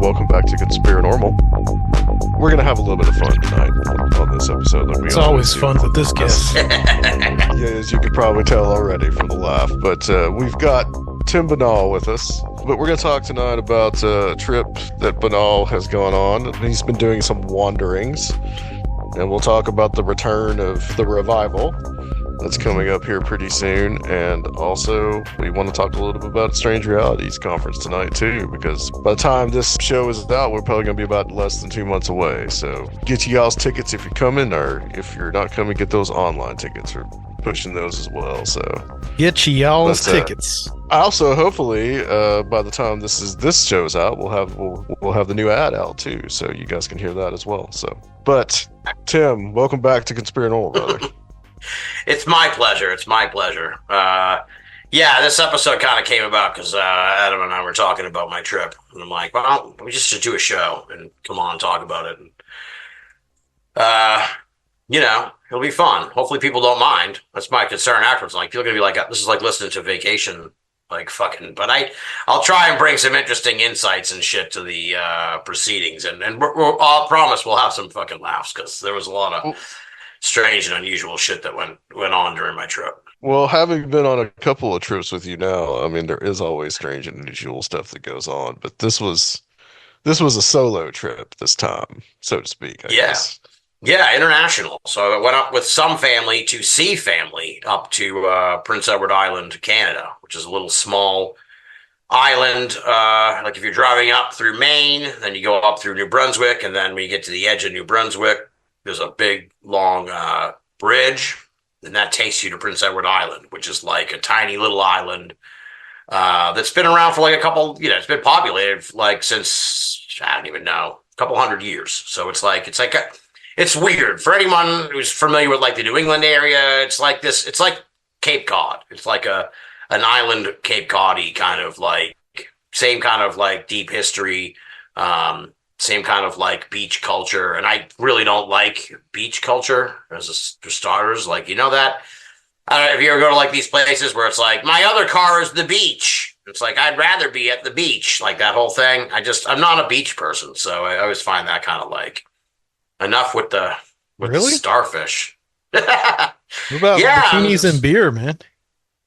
welcome back to Conspirinormal. We're going to have a little bit of fun tonight on this episode. It's always fun with this guest. Yeah, as you could probably tell already from the laugh. But we've got Tim Binnall with us. But we're going to talk tonight about a trip that Binnall has gone on. He's been doing some wanderings. And we'll talk about the return of the revival that's coming up here pretty soon. And also, we want to talk a little bit about Strange Realities Conference tonight, too, because by the time this show is out, we're probably going to be about less than 2 months away. So get you y'all's tickets if you're coming, or if you're not coming, get those online tickets. We're pushing those as well. So get you y'all's tickets. Also, hopefully, by the time this show's out, we'll have the new ad out, too, so you guys can hear that as well. So, but Tim, welcome back to Conspirinormal, brother. It's my pleasure. Yeah, this episode kind of came about because Adam and I were talking about my trip, and I'm like, well, we just should do a show and come on and talk about it. And, it'll be fun. Hopefully, people don't mind. That's my concern afterwards. Like, people are gonna be like, this is like listening to Vacation, like fucking. But I'll try and bring some interesting insights and shit to the proceedings, and I'll promise we'll have some fucking laughs because there was a lot of strange and unusual shit that went on during my trip. Well, having been on a couple of trips with you now, I mean, there is always strange and unusual stuff that goes on, but this was a solo trip this time, so to speak, I guess. Yeah, international. So I went up with some family to see family up to Prince Edward Island, Canada, which is a little small island. Like if you're driving up through Maine, then you go up through New Brunswick, and then when you get to the edge of New Brunswick, there's a big, long bridge, and that takes you to Prince Edward Island, which is like a tiny little island that's been around for like a couple, it's been populated like since, I don't even know, a couple hundred years. So it's weird. For anyone who's familiar with like the New England area, it's like Cape Cod. It's like an island Cape Cod-y kind of like, same kind of like deep history, same kind of like beach culture. And I really don't like beach culture for starters. Like, that? I don't know if you ever go to like these places where it's like, my other car is the beach. It's like, I'd rather be at the beach, like that whole thing. I'm not a beach person. So I always find that kind of like enough with the starfish. What about bikinis and beer, man?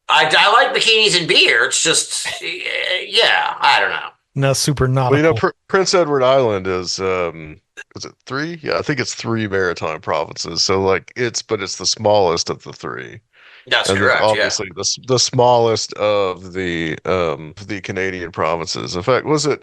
I like bikinis and beer. It's just, I don't know. No, super nautical. Well, Prince Edward Island is it 3? Yeah, I think it's 3 maritime provinces. So like it's the smallest of the 3. That's correct. Obviously, the smallest of the Canadian provinces. In fact, was it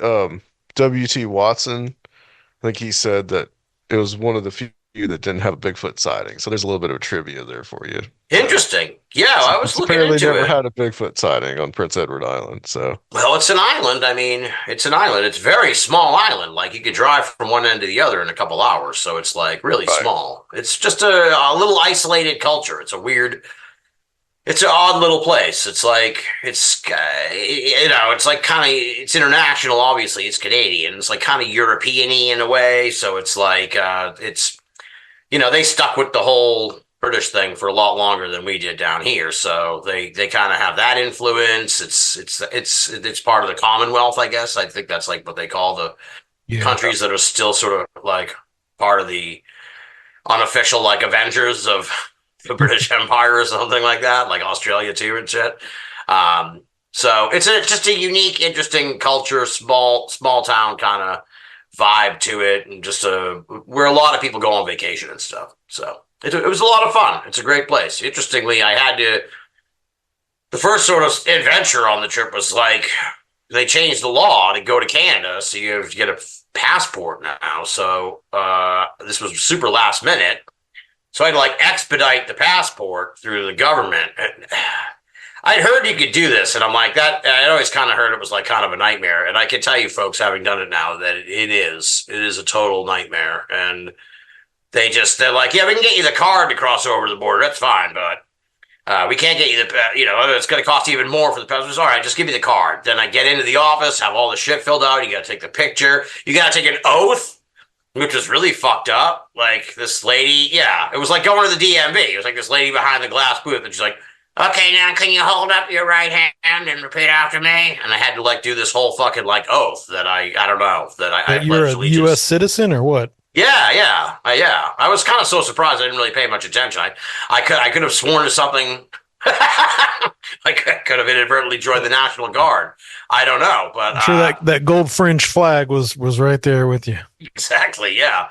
W.T. Watson? I think he said that it was one of the few that didn't have a Bigfoot sighting. So there's a little bit of trivia there for you. Interesting. Yeah, I was looking into it. Apparently never had a Bigfoot sighting on Prince Edward Island. So well, it's an island. I mean, it's an island. It's a very small island. Like you could drive from one end to the other in a couple hours. So it's like really small. It's just a little isolated culture. It's it's an odd little place. It's like, it's like kind of, it's international, obviously. It's Canadian. It's like kind of European-y in a way. So it's like, they stuck with the whole British thing for a lot longer than we did down here. So they kind of have that influence. It's part of the Commonwealth, I guess. I think that's like what they call the countries that are still sort of like part of the unofficial like Avengers of the British Empire or something like that, like Australia too and shit. So it's just a unique, interesting culture, small town kind of vibe to it, and just where a lot of people go on vacation and stuff. So it was a lot of fun. It's a great place. Interestingly, the first sort of adventure on the trip was like they changed the law to go to Canada, so you have to get a passport now. So this was super last minute. So I had to like expedite the passport through the government. And I'd heard you could do this, and I'm like that. I always kind of heard it was like kind of a nightmare. And I can tell you, folks, having done it now, that it is a total nightmare. And they're like, yeah, we can get you the card to cross over the border. That's fine, but we can't get you it's going to cost you even more for the passport. All right, just give me the card. Then I get into the office, have all the shit filled out. You got to take the picture. You got to take an oath, which was really fucked up. Like this lady, it was like going to the DMV. It was like this lady behind the glass booth, and she's like, Okay, now can you hold up your right hand and repeat after me? And I had to like do this whole fucking like oath that I don't know that I You're pledged a allegiance. U.S. citizen or what? Yeah. I was kind of so surprised I didn't really pay much attention. I could have sworn to something. I could have inadvertently joined the National Guard. I don't know, but I'm sure that gold fringe flag was right there with you. Exactly, yeah.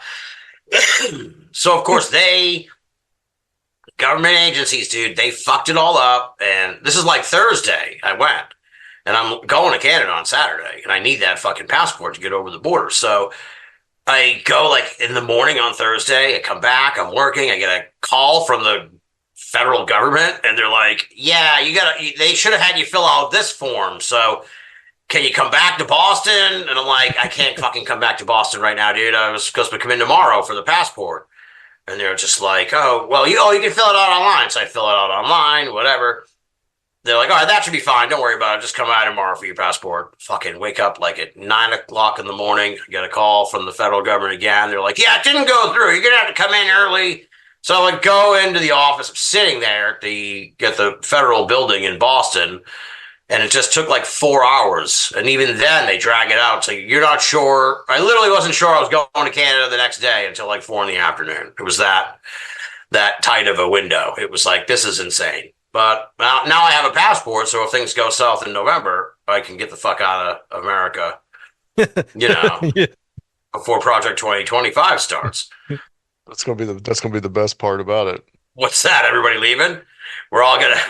So of course government agencies, dude, they fucked it all up. And this is like Thursday. I went, and I'm going to Canada on Saturday, and I need that fucking passport to get over the border. So I go like in the morning on Thursday. I come back. I'm working. I get a call from the federal government, and they're like, "Yeah, they should have had you fill out this form. So can you come back to Boston?" And I'm like, "I can't fucking come back to Boston right now, dude. I was supposed to come in tomorrow for the passport." And they're just like, "Oh, well, you can fill it out online." So I fill it out online, whatever. They're like, "All right, that should be fine. Don't worry about it. Just come out tomorrow for your passport." Fucking wake up like at 9 o'clock in the morning. Get a call from the federal government again. They're like, "Yeah, it didn't go through. You're gonna have to come in early." So I would go into the office. I'm sitting there at the federal building in Boston, and it just took like 4 hours. And even then, they drag it out. So you're not sure. I literally wasn't sure I was going to Canada the next day until like 4 in the afternoon. It was that tight of a window. It was like, this is insane. But now I have a passport, so if things go south in November, I can get the fuck out of America, Yeah. before Project 2025 starts. That's gonna be the best part about it. What's that? Everybody leaving? We're all gonna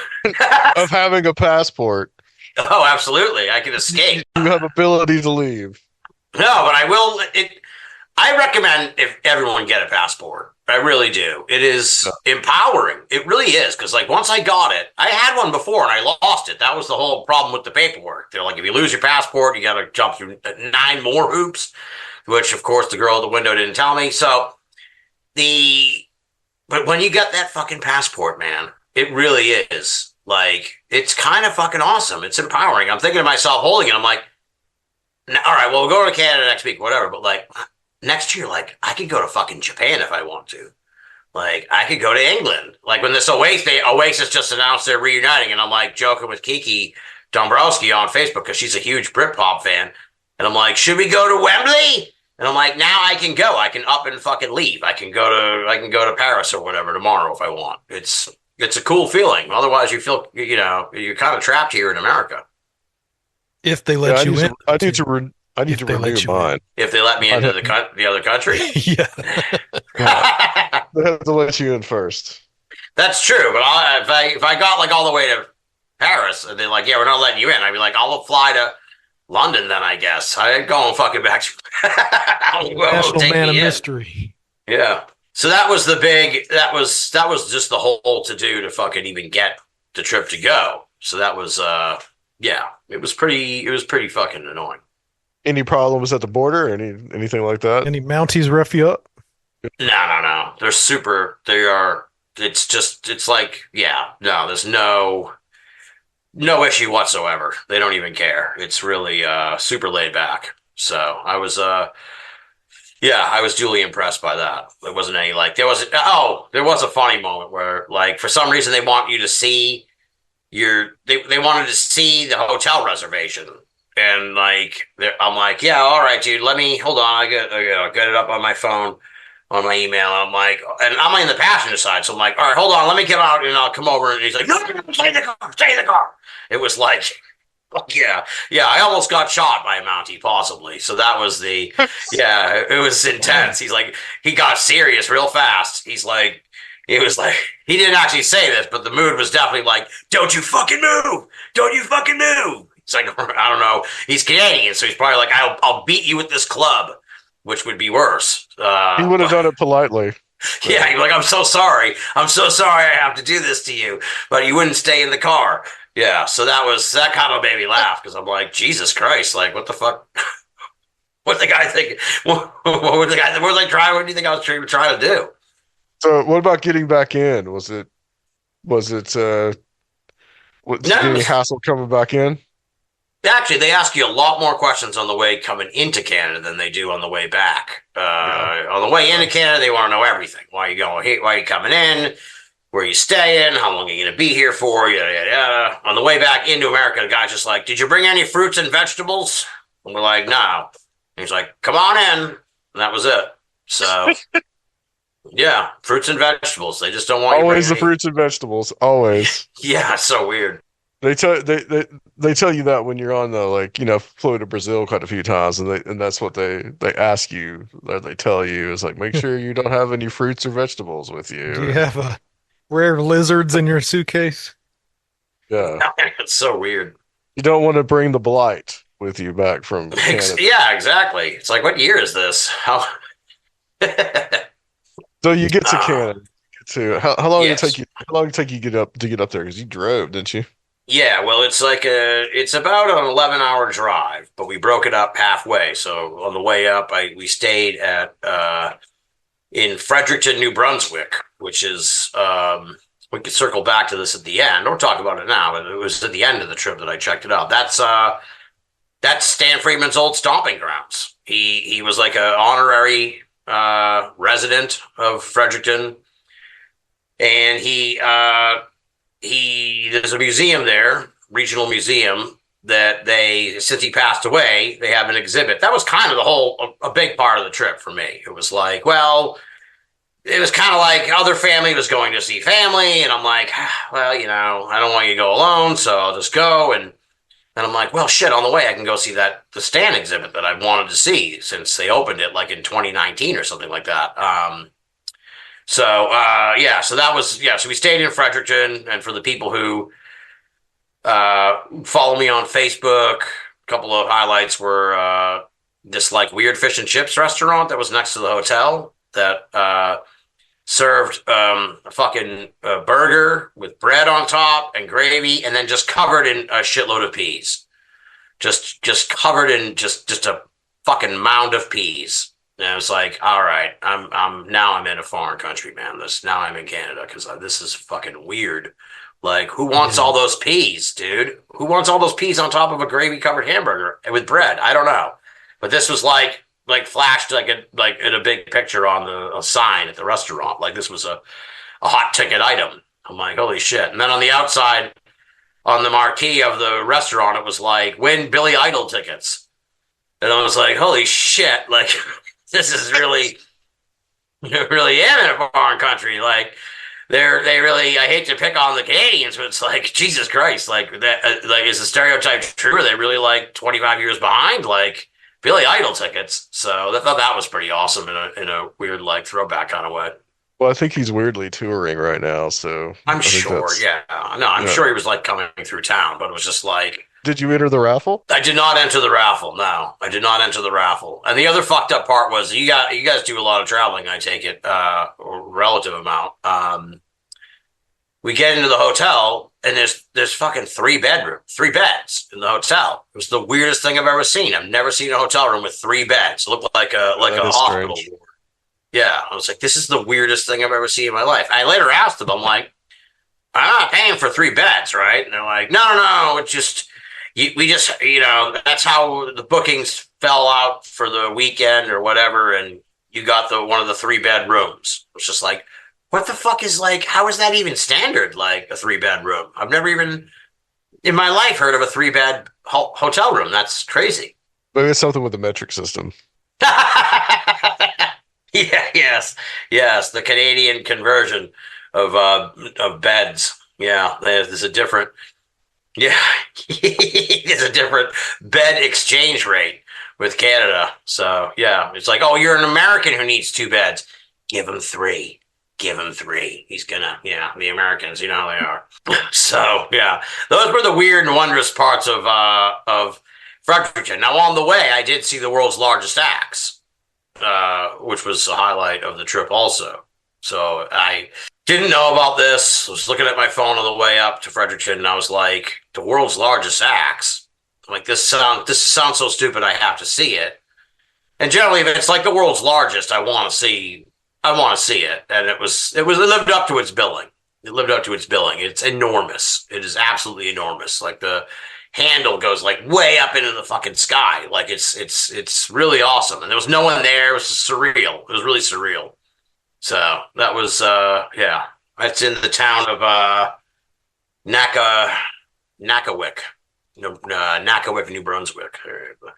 Of having a passport. Oh, absolutely. I can escape. You have ability to leave. No, but I will. I recommend if everyone get a passport. I really do. It is empowering. It really is. Because like once I got it, I had one before and I lost it. That was the whole problem with the paperwork. They're like, if you lose your passport, you got to jump through 9 more hoops, which of course the girl at the window didn't tell me. So but when you got that fucking passport, man, it really is. Like, it's kind of fucking awesome. It's empowering. I'm thinking to myself holding it. I'm like, all right, well, we'll go to Canada next week, whatever. But like next year, like I could go to fucking Japan if I want to. Like I could go to England. Like when this Oasis just announced they're reuniting, and I'm like joking with Kiki Dombrowski on Facebook because she's a huge Britpop fan. And I'm like, should we go to Wembley? And I'm like, now I can go. I can up and fucking leave. I can go to Paris or whatever tomorrow if I want. It's a cool feeling. Otherwise, you feel you're kind of trapped here in America. If they let you in, I need to renew mine. If they let me into the other country, yeah, they have to let you in first. That's true. But if I got like all the way to Paris and they're like, yeah, we're not letting you in, I'd be like, I'll fly to London then, I guess. I ain't going fucking back to National Man of Mystery. Yeah. So that was that was just the whole to do to fucking even get the trip to go. So that was it was pretty fucking annoying. Any problems at the border? Anything like that? Any Mounties rough you up? No. It's like, there's no issue whatsoever. They don't even care. It's really super laid back. So I was duly impressed by that. There wasn't any there was a funny moment where like for some reason they want you to see they wanted to see the hotel reservation. And like I'm like, yeah, all right, dude, hold on, I get it up on my phone, on my email. I'm like, and I'm in the passenger side, so I'm like, all right, hold on, let me get out and I'll come over. And he's like, no, stay in the car. It was like, yeah, I almost got shot by a Mountie, possibly. So that was it was intense. He's like, he got serious real fast. It was like, he didn't actually say this, but the mood was definitely like, don't you fucking move. It's like, I don't know. He's Canadian, so he's probably like, I'll beat you with this club, which would be worse. He would have done it politely. Yeah, he's like, I'm so sorry I have to do this to you, but you wouldn't stay in the car. Yeah, so that kind of made me laugh because I'm like, Jesus Christ, like, what the fuck? What the guy think? What was I trying? What do you think I was trying to do? So, what about getting back in? Was it any hassle coming back in? Actually, they ask you a lot more questions on the way coming into Canada than they do on the way back. On the way into Canada, they want to know everything. Why are you going here? Why are you coming in? where you staying, how long are you going to be here for, yada, yada, yada. On the way back into America, the guy's just like, did you bring any fruits and vegetables? And we're like, no. And he's like, come on in. And that was it. So, yeah, fruits and vegetables. They just don't want always the fruits and vegetables. Always. Yeah, it's so weird. They tell you that when you're on the flew to Brazil quite a few times, and that's what they ask you, or they tell you is like, make sure you don't have any fruits or vegetables with you. Do you have rare lizards in your suitcase? Yeah, it's so weird. You don't want to bring the blight with you back from Canada. Yeah, exactly. It's like, what year is this? How? So you get to Canada. How long yes. did it take you? How long did it take you to get up there? Because you drove, didn't you? Yeah, well, it's about an 11-hour drive, but we broke it up halfway. So on the way up, we stayed at in Fredericton, New Brunswick, which is we could circle back to this at the end or talk about it now, but it was at the end of the trip that I checked it out. That's Stan Friedman's old stomping grounds. He was like an honorary resident of Fredericton, and there's a museum there, regional museum, that since he passed away, they have an exhibit. That was kind of a big part of the trip for me. It was like, well, it was kind of like other family was going to see family, and I'm like, well, I don't want you to go alone, so I'll just go. And I'm like, well, shit, on the way I can go see the Stan exhibit that I wanted to see since they opened it like in 2019 or something like that. So that was, so we stayed in Fredericton, and for the people who follow me on Facebook, a couple of highlights were this like weird fish and chips restaurant that was next to the hotel that served a fucking burger with bread on top and gravy, and then just covered in a shitload of peas. Just covered in just a fucking mound of peas. And I was like, all right, I'm in a foreign country, man. Now I'm in Canada because this is fucking weird. Like, who wants all those peas, dude? Who wants all those peas on top of a gravy covered hamburger with bread? I don't know, but this was like flashed like in a big picture on a sign at the restaurant. Like this was a hot ticket item. I'm like, holy shit! And then on the outside, on the marquee of the restaurant, it was like, win Billy Idol tickets. And I was like, holy shit! Like. This is really am in a foreign country. Like they really. I hate to pick on the Canadians, but it's like Jesus Christ. Like that. Like is the stereotype true? Are they really like 25 years behind? Like Billy Idol tickets. So I thought that was pretty awesome in a weird like throwback kind of way. Well, I think he's weirdly touring right now. So I'm sure. Yeah. No, I'm sure he was like coming through town, but it was just like. Did you enter the raffle? I did not enter the raffle. No, I did not enter the raffle. And the other fucked up part was you guys do a lot of traveling. I take it, or relative amount. We get into the hotel and there's fucking three beds in the hotel. It was the weirdest thing I've ever seen. I've never seen a hotel room with 3 beds. It looked like a hospital ward. Yeah, I was like, this is the weirdest thing I've ever seen in my life. I later asked them, I'm like, I'm not paying for 3 beds, right? And they're like, no, it's just. We just, that's how the bookings fell out for the weekend or whatever, and you got one of the 3-bed rooms. It's just like, what the fuck is like? How is that even standard? Like a 3-bed room? I've never even in my life heard of a 3-bed hotel room. That's crazy. Maybe it's something with the metric system. Yes, the Canadian conversion of beds. Yeah, there's a different. Yeah, it's a different bed exchange rate with Canada. So, yeah, it's like, oh, you're an American who needs 2 beds. Give him 3. Give him 3. He's gonna, the Americans, you know how they are. So, yeah, those were the weird and wondrous parts of Fredericton. Now, on the way, I did see the world's largest axe, which was a highlight of the trip also. So I didn't know about this. I was looking at my phone on the way up to Fredericton, and I was like, the world's largest axe. I'm like, this sounds so stupid, I have to see it. And generally, if it's like the world's largest, I want to see it. And it lived up to its billing. It's enormous. It is absolutely enormous. Like the handle goes like way up into the fucking sky. Like it's really awesome. And there was no one there. It was surreal. It was really surreal. So that was, It's in the town of Nakawick. No, Nakawick, New Brunswick.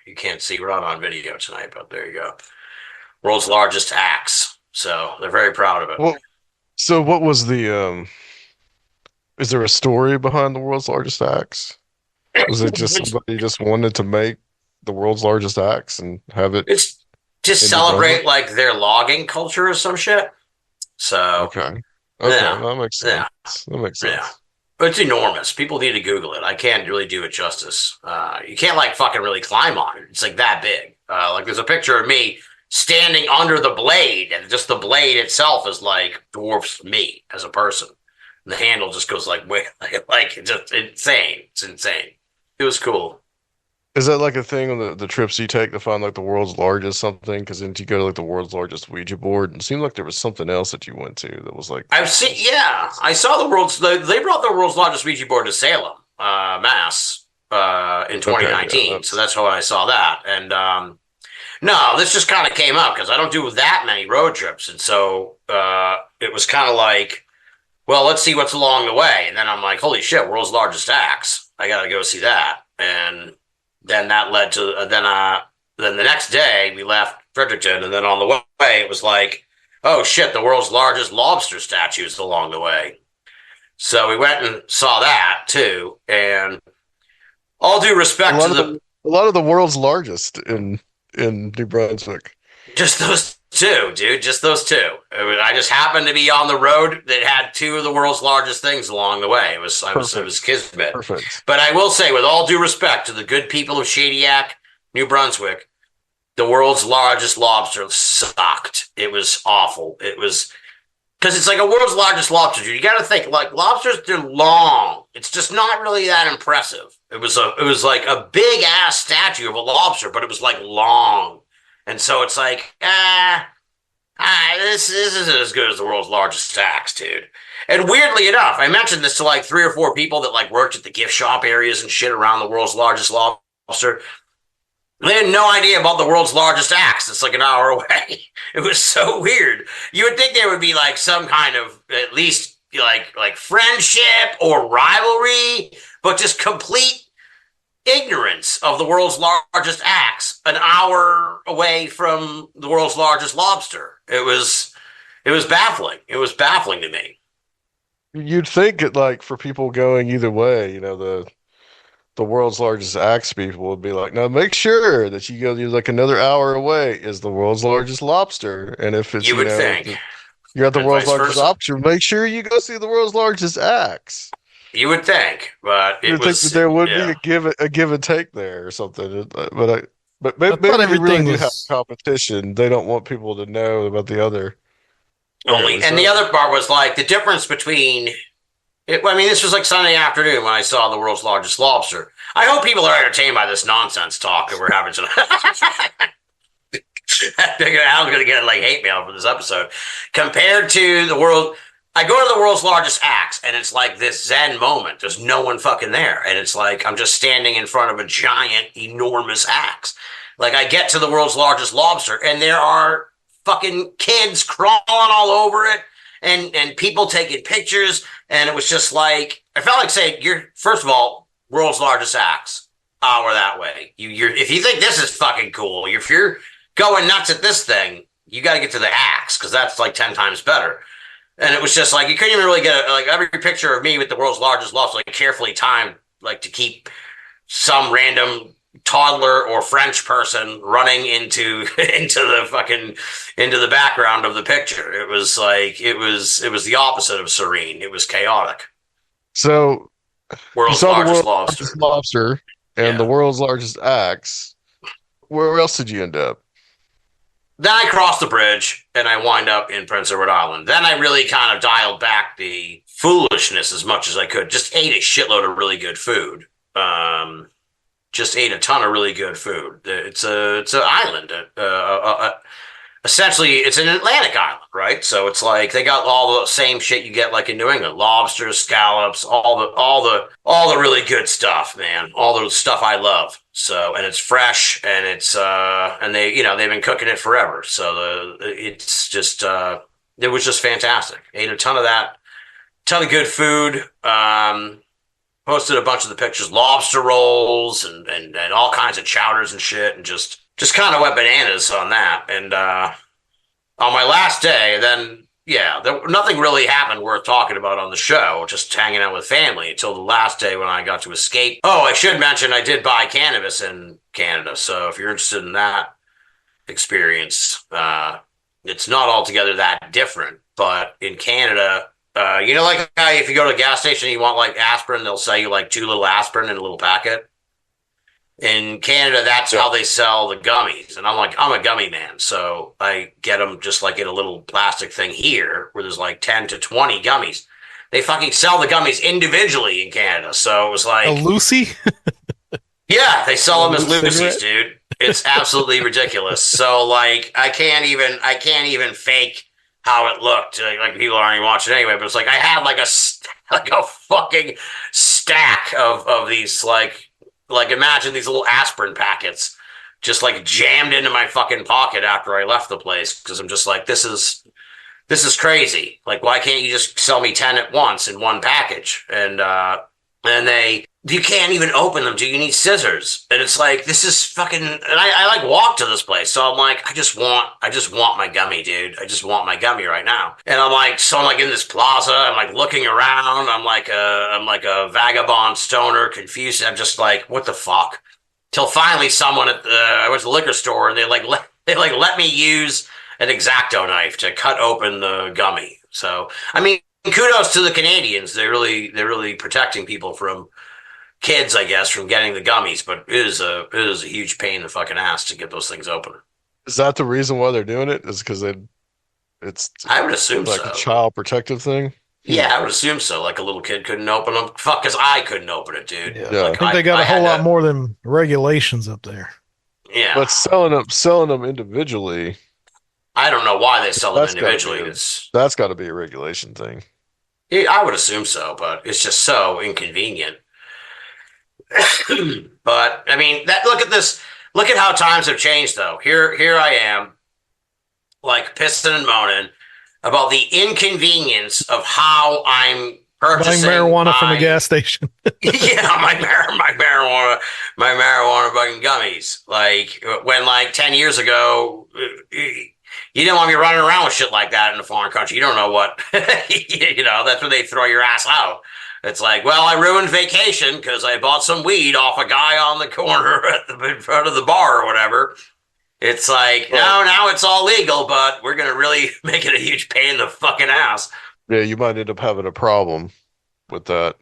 You can't see. We're not on video tonight, but there you go. World's largest axe. So they're very proud of it. Well, so what was the is there a story behind the world's largest axe? Was it just somebody just wanted to make the world's largest axe and have it? It's to celebrate like their logging culture or some shit. So okay, yeah, that makes sense. That makes sense. Yeah. But it's enormous. People need to Google it. I can't really do it justice. You can't like fucking really climb on it. It's like that big. Like there's a picture of me standing under the blade, and just the blade itself is like dwarfs me as a person. And the handle just goes like way, like it's just insane. It's insane. It was cool. Is that like a thing on the trips you take to find like the world's largest something? Because then you go to like the world's largest Ouija board, and it seemed like there was something else that you went to that was like I've seen. Yeah, I saw the world's. They brought the world's largest Ouija board to Salem, Mass, in 2019. Okay, yeah, so that's how I saw that. And no, this just kind of came up because I don't do that many road trips, and so it was kind of like, well, let's see what's along the way. And then I'm like, holy shit, world's largest axe. I got to go see that. And then that led to then the next day we left Fredericton, and then on the way it was like, oh shit, the world's largest lobster statue is along the way. So we went and saw that too. And all due respect to a lot of the world's largest in New Brunswick. Just those two, dude. Just those two. I just happened to be on the road that had two of the world's largest things along the way. It was kismet. Perfect. But I will say, with all due respect to the good people of Shadiac, New Brunswick, the world's largest lobster sucked. It was awful. It was because it's like a world's largest lobster, dude. You got to think like lobsters. They're long. It's just not really that impressive. It was like a big ass statue of a lobster, but it was like long. And so it's like, this isn't as good as the world's largest axe, dude. And weirdly enough, I mentioned this to like 3 or 4 people that like worked at the gift shop areas and shit around the world's largest lobster. They had no idea about the world's largest axe. It's like an hour away. It was so weird. You would think there would be like some kind of at least like friendship or rivalry, but just complete ignorance of the world's largest axe an hour away from the world's largest lobster. It was baffling. It was baffling to me. You'd think it like for people going either way, you know, the world's largest axe people would be like, no, make sure that you go like another hour away is the world's largest lobster. And if it's, you would think you're at the world's largest lobster, make sure you go see the world's largest axe. You would think, but you would think that there would be a give and take there or something. But maybe everything really do have competition. They don't want people to know about the other. Only, and the other part was like the difference between. I mean, this was like Sunday afternoon when I saw the world's largest lobster. I hope people are entertained by this nonsense talk that we're having tonight. Alan's going to get like hate mail for this episode. Compared to the world, I go to the world's largest axe, and it's like this Zen moment. There's no one fucking there, and it's like I'm just standing in front of a giant, enormous axe. Like I get to the world's largest lobster, and there are fucking kids crawling all over it. And people taking pictures, and it was just like I felt like saying, "You're first of all, world's largest axe. We're that way. If you think this is fucking cool, if you're going nuts at this thing, you got to get to the axe because that's like 10 times better." And it was just like you couldn't even really get like every picture of me with the world's largest lobster, like carefully timed, like to keep some random toddler or French person running into the background of the picture. It was like it was the opposite of serene. It was chaotic. So world's largest lobster and the world's largest axe. Where else did you end up? Then I crossed the bridge and I wind up in Prince Edward Island. Then I really kind of dialed back the foolishness as much as I could. Just ate a shitload of really good food. Just ate a ton of really good food. It's an island. Essentially, it's an Atlantic island, right? So it's like they got all the same shit you get like in New England: lobsters, scallops, all the really good stuff, man. All the stuff I love. So and it's fresh and it's and they've been cooking it forever. So it's just it was just fantastic. Ate a ton of that. ton of good food. Posted a bunch of the pictures, lobster rolls and all kinds of chowders and shit, and just kind of went bananas on that. And on my last day, then nothing really happened worth talking about on the show. Just hanging out with family until the last day when I got to escape. Oh, I should mention I did buy cannabis in Canada, so if you're interested in that experience, it's not altogether that different. But in Canada, like if you go to a gas station and you want like aspirin, they'll sell you like 2 little aspirin in a little packet. In Canada, that's how they sell the gummies. And I'm a gummy man, so I get them just like in a little plastic thing here where there's like 10 to 20 gummies. They fucking sell the gummies individually in Canada. So it was like a Lucy? Yeah, they sell them as Lucy's, dude. It's absolutely ridiculous. So like I can't even fake how it looked. Like people aren't even watching anyway, but it's like I had like a fucking stack of these like imagine these little aspirin packets just like jammed into my fucking pocket after I left the place because I'm just like, this is crazy. Like, why can't you just sell me 10 at once in one package? And you can't even open them. Do you need scissors? And it's like, this is fucking, and I like walk to this place. So I'm like, I just want my gummy, dude. I just want my gummy right now. And I'm like in this plaza, I'm like looking around. I'm like a vagabond stoner, confused. I'm just like, what the fuck? Till finally someone I went to the liquor store and they let me use an X-Acto knife to cut open the gummy. So, I mean, kudos to the Canadians. They're really protecting people from kids, I guess, from getting the gummies, but it is a huge pain in the fucking ass to get those things open. Is that the reason why they're doing it? Is because it's I would assume like a child protective thing? Yeah, I would assume so. Like a little kid couldn't open them. Fuck, because I couldn't open it, dude. Yeah. Like, I think they got a whole lot more than regulations up there. Yeah. But selling them individually. I don't know why they sell them individually. That's got to be a regulation thing. I would assume so, but it's just so inconvenient. But I mean, look at this. Look at how times have changed, though. Here I am, like pissing and moaning about the inconvenience of how I'm purchasing buying marijuana from the gas station. Yeah, my marijuana fucking gummies. Like when like 10 years ago, you didn't want me running around with shit like that in a foreign country. You don't know what, that's when they throw your ass out. It's like, well, I ruined vacation because I bought some weed off a guy on the corner in front of the bar or whatever. It's like, now it's all legal, but we're going to really make it a huge pain in the fucking ass. Yeah, you might end up having a problem with that.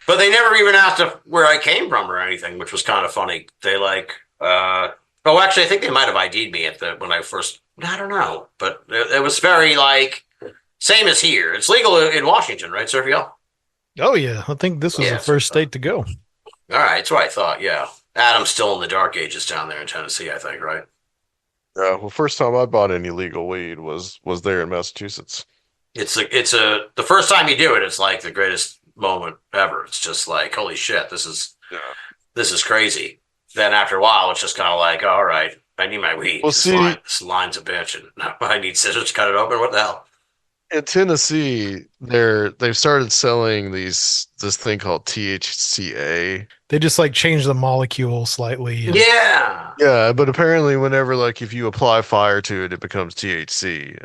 But they never even asked where I came from or anything, which was kind of funny. They actually, I think they might have ID'd me when I first, I don't know. But it was very same as here. It's legal in Washington, right, Sergio? Oh, yeah. I think this was the first state to go. All right. That's what I thought. Yeah. Adam's still in the dark ages down there in Tennessee, I think, right? Yeah. Well, first time I bought any legal weed was there in Massachusetts. The first time you do it, it's like the greatest moment ever. It's just like, holy shit, this is crazy. Then after a while, it's just kind of like, all right, I need my weed. Well, this line's a bitch, and I need scissors to cut it open. What the hell? In Tennessee, they've started selling this thing called THCA. They just change the molecule slightly. Yeah. Yeah, but apparently whenever if you apply fire to it, it becomes THC.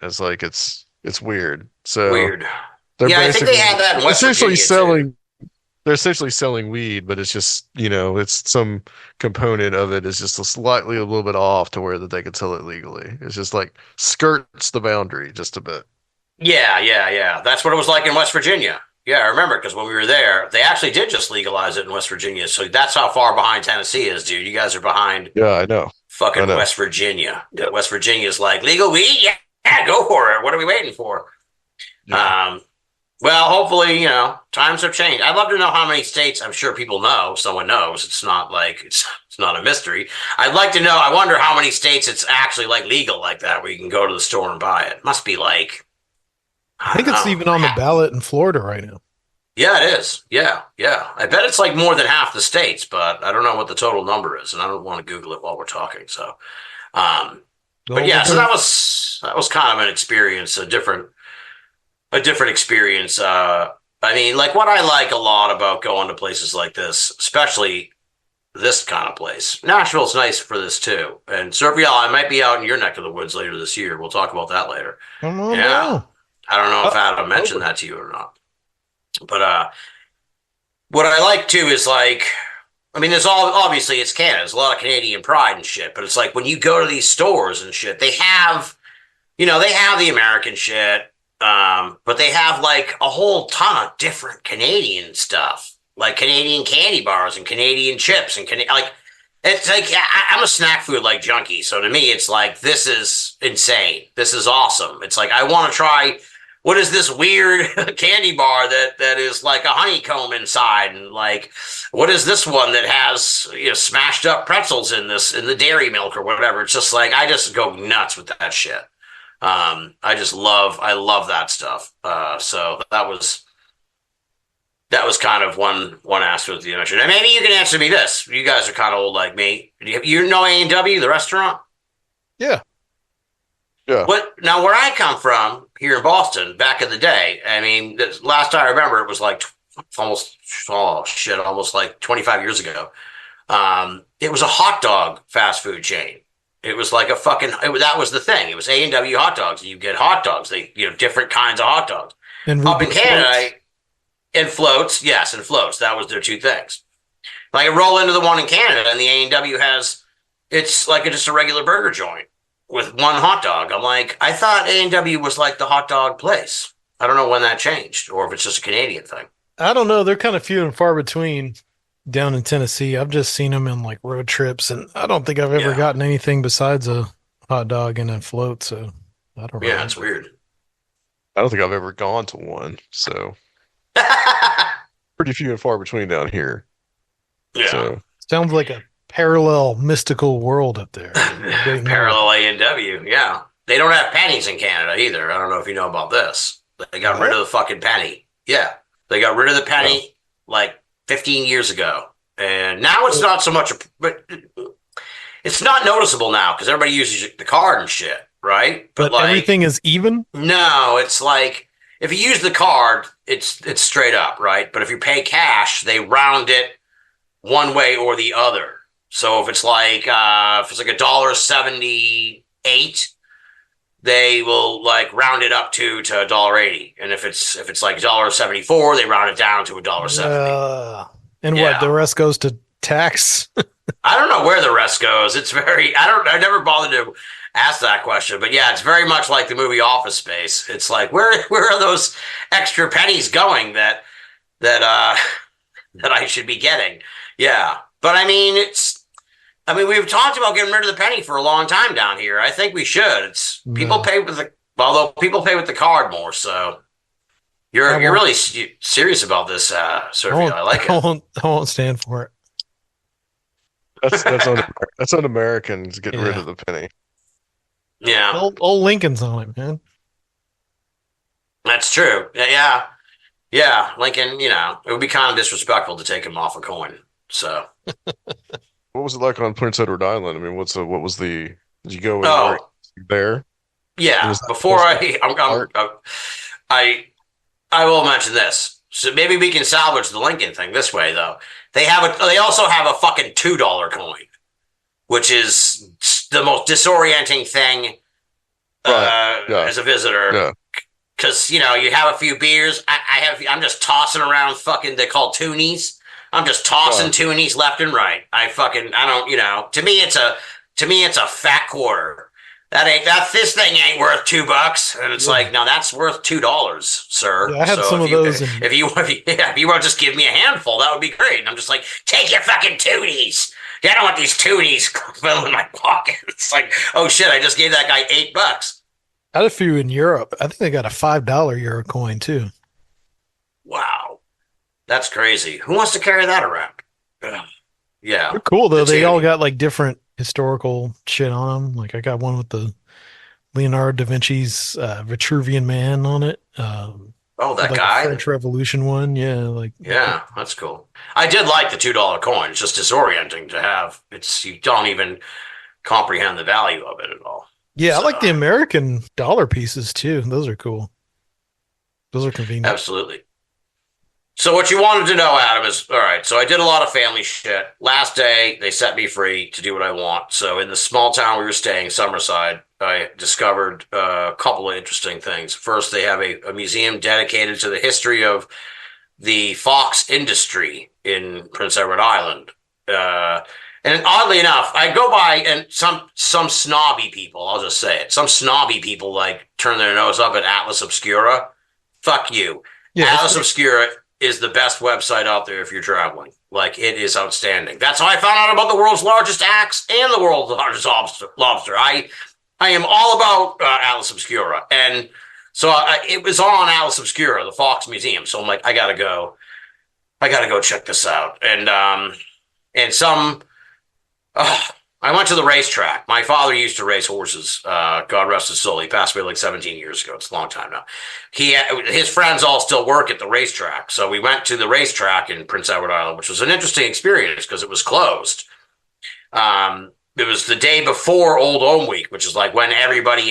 It's weird. So weird. I think they had that in West Virginia. They're essentially selling weed, but it's just, it's some component of it is just a little bit off to where that they could sell it legally. It's just skirts the boundary just a bit. Yeah. That's what it was like in West Virginia. Yeah, I remember because when we were there, they actually did just legalize it in West Virginia. So that's how far behind Tennessee is, dude. You guys are behind. Yeah, I know. Fucking West Virginia. Yeah. West Virginia is like, legal weed? Yeah, go for it. What are we waiting for? Yeah. Well, hopefully, times have changed. I'd love to know how many states. I'm sure people know. Someone knows. It's not it's not a mystery. I'd like to know. I wonder how many states it's actually legal like that, where you can go to the store and buy it. Must be I think it's even on the ballot in Florida right now. Yeah, it is. Yeah. I bet it's more than half the states, but I don't know what the total number is, and I don't want to Google it while we're talking. So, but yeah, so that was kind of an experience, a different a different experience. I mean, like what I like a lot about going to places like this, especially this kind of place. Nashville's nice for this too. And Survial, I might be out in your neck of the woods later this year. We'll talk about that later. Come on, Yeah. bro. I don't know if Adam mentioned that to you or not. But what I like too is like, I mean, there's obviously it's Canada. There's a lot of Canadian pride and shit. But it's like when you go to these stores and shit, they have, they have the American shit, but they have like a whole ton of different Canadian stuff, like Canadian candy bars and Canadian chips and like it's like I'm a snack food like junkie. So to me, it's like this is insane. This is awesome. It's like I want to try. What is this weird candy bar that is like a honeycomb inside? And like, what is this one that has smashed up pretzels in the dairy milk or whatever? It's just like I just go nuts with that shit. I love that stuff. So that was kind of one aspect of the mention. And maybe you can answer me this. You guys are kind of old like me. You know A&W, the restaurant? Yeah. Yeah. Now where I come from here in Boston back in the day, I mean, last I remember it was like almost like 25 years ago. It was a hot dog fast food chain. It was like that was the thing. It was A&W hot dogs. You get hot dogs. They, different kinds of hot dogs. And up in Canada, and floats. Yes, and floats. That was their two things. Like I roll into the one in Canada and the A&W it's like just a regular burger joint with one hot dog. I'm like, I thought A&W was like the hot dog place. I don't know when that changed or if it's just a Canadian thing. I don't know. They're kind of few and far between down in Tennessee. I've just seen them in like road trips, and I don't think I've ever gotten anything besides a hot dog and a float. So I don't know. Yeah, it's weird. I don't think I've ever gone to one. So pretty few and far between down here. Yeah. So. Sounds like a parallel mystical world up there. Parallel A&W, yeah. They don't have pennies in Canada either. I don't know if you know about this. They got rid of the fucking penny. Yeah. They got rid of the penny like 15 years ago. And now it's not so much, but it's not noticeable now because everybody uses the card and shit, right? But like, everything is even? No, it's like if you use the card, it's straight up, right? But if you pay cash, they round it one way or the other. So if it's like $1.78, they will like round it up to $1.80. And if it's like $1.74, they round it down to $1.70. And what, the rest goes to tax? I don't know where the rest goes. It's I never bothered to ask that question, but yeah, it's very much like the movie Office Space. It's like, where are those extra pennies going that I should be getting? Yeah. But I mean, we've talked about getting rid of the penny for a long time down here. I think we should. People pay with the card more. So you're really serious about this, Sergio. I like it. I won't stand for it. That's un-American getting rid of the penny. Yeah. Old Lincoln's on it, man. That's true. Yeah. Yeah. Lincoln, it would be kind of disrespectful to take him off a coin. So what was it like on Prince Edward Island? I mean, did you go there? Yeah. Before I will mention this. So maybe we can salvage the Lincoln thing this way, though. They also have a fucking $2 coin, which is the most disorienting thing as a visitor. Yeah. Because, you have a few beers. I'm just tossing around fucking, they're called toonies. I'm just tossing toonies left and right. To me it's a fat quarter. This thing ain't worth $2. And it's like, no, that's worth $2, sir. Yeah, I had some of those. If you want to just give me a handful, that would be great. And I'm just like, take your fucking toonies. I don't want these toonies filling my pocket. It's like, oh shit, I just gave that guy $8. I had a few in Europe. I think they got a $5 euro coin too. Wow. That's crazy. Who wants to carry that around? Yeah. They're cool though. They all got like different historical shit on them. Like I got one with the Leonardo da Vinci's Vitruvian Man on it. That guy? French Revolution one. Yeah. Yeah, that's cool. I did like the $2 coin. It's just disorienting to have. You don't even comprehend the value of it at all. Yeah, so. I like the American dollar pieces too. Those are cool. Those are convenient. Absolutely. So what you wanted to know, Adam, is all right. So I did a lot of family shit. Last day, they set me free to do what I want. So in the small town we were staying, Summerside, I discovered a couple of interesting things. First, they have a museum dedicated to the history of the fox industry in Prince Edward Island. And oddly enough, I go by and some snobby people, I'll just say it, some snobby people like turn their nose up at Atlas Obscura. Fuck you. Yeah, Atlas Obscura is the best website out there if you're traveling. Like, it is outstanding. That's how I found out about the world's largest axe and the world's largest lobster. I am all about Atlas Obscura. And so it was on Atlas Obscura, the Fox Museum. So I'm like, I gotta go check this out. And some, I went to the racetrack. My father used to race horses. God rest his soul. He passed away like 17 years ago. It's a long time now. His friends all still work at the racetrack. So we went to the racetrack in Prince Edward Island, which was an interesting experience because it was closed. It was the day before Old Home Week, which is like when everybody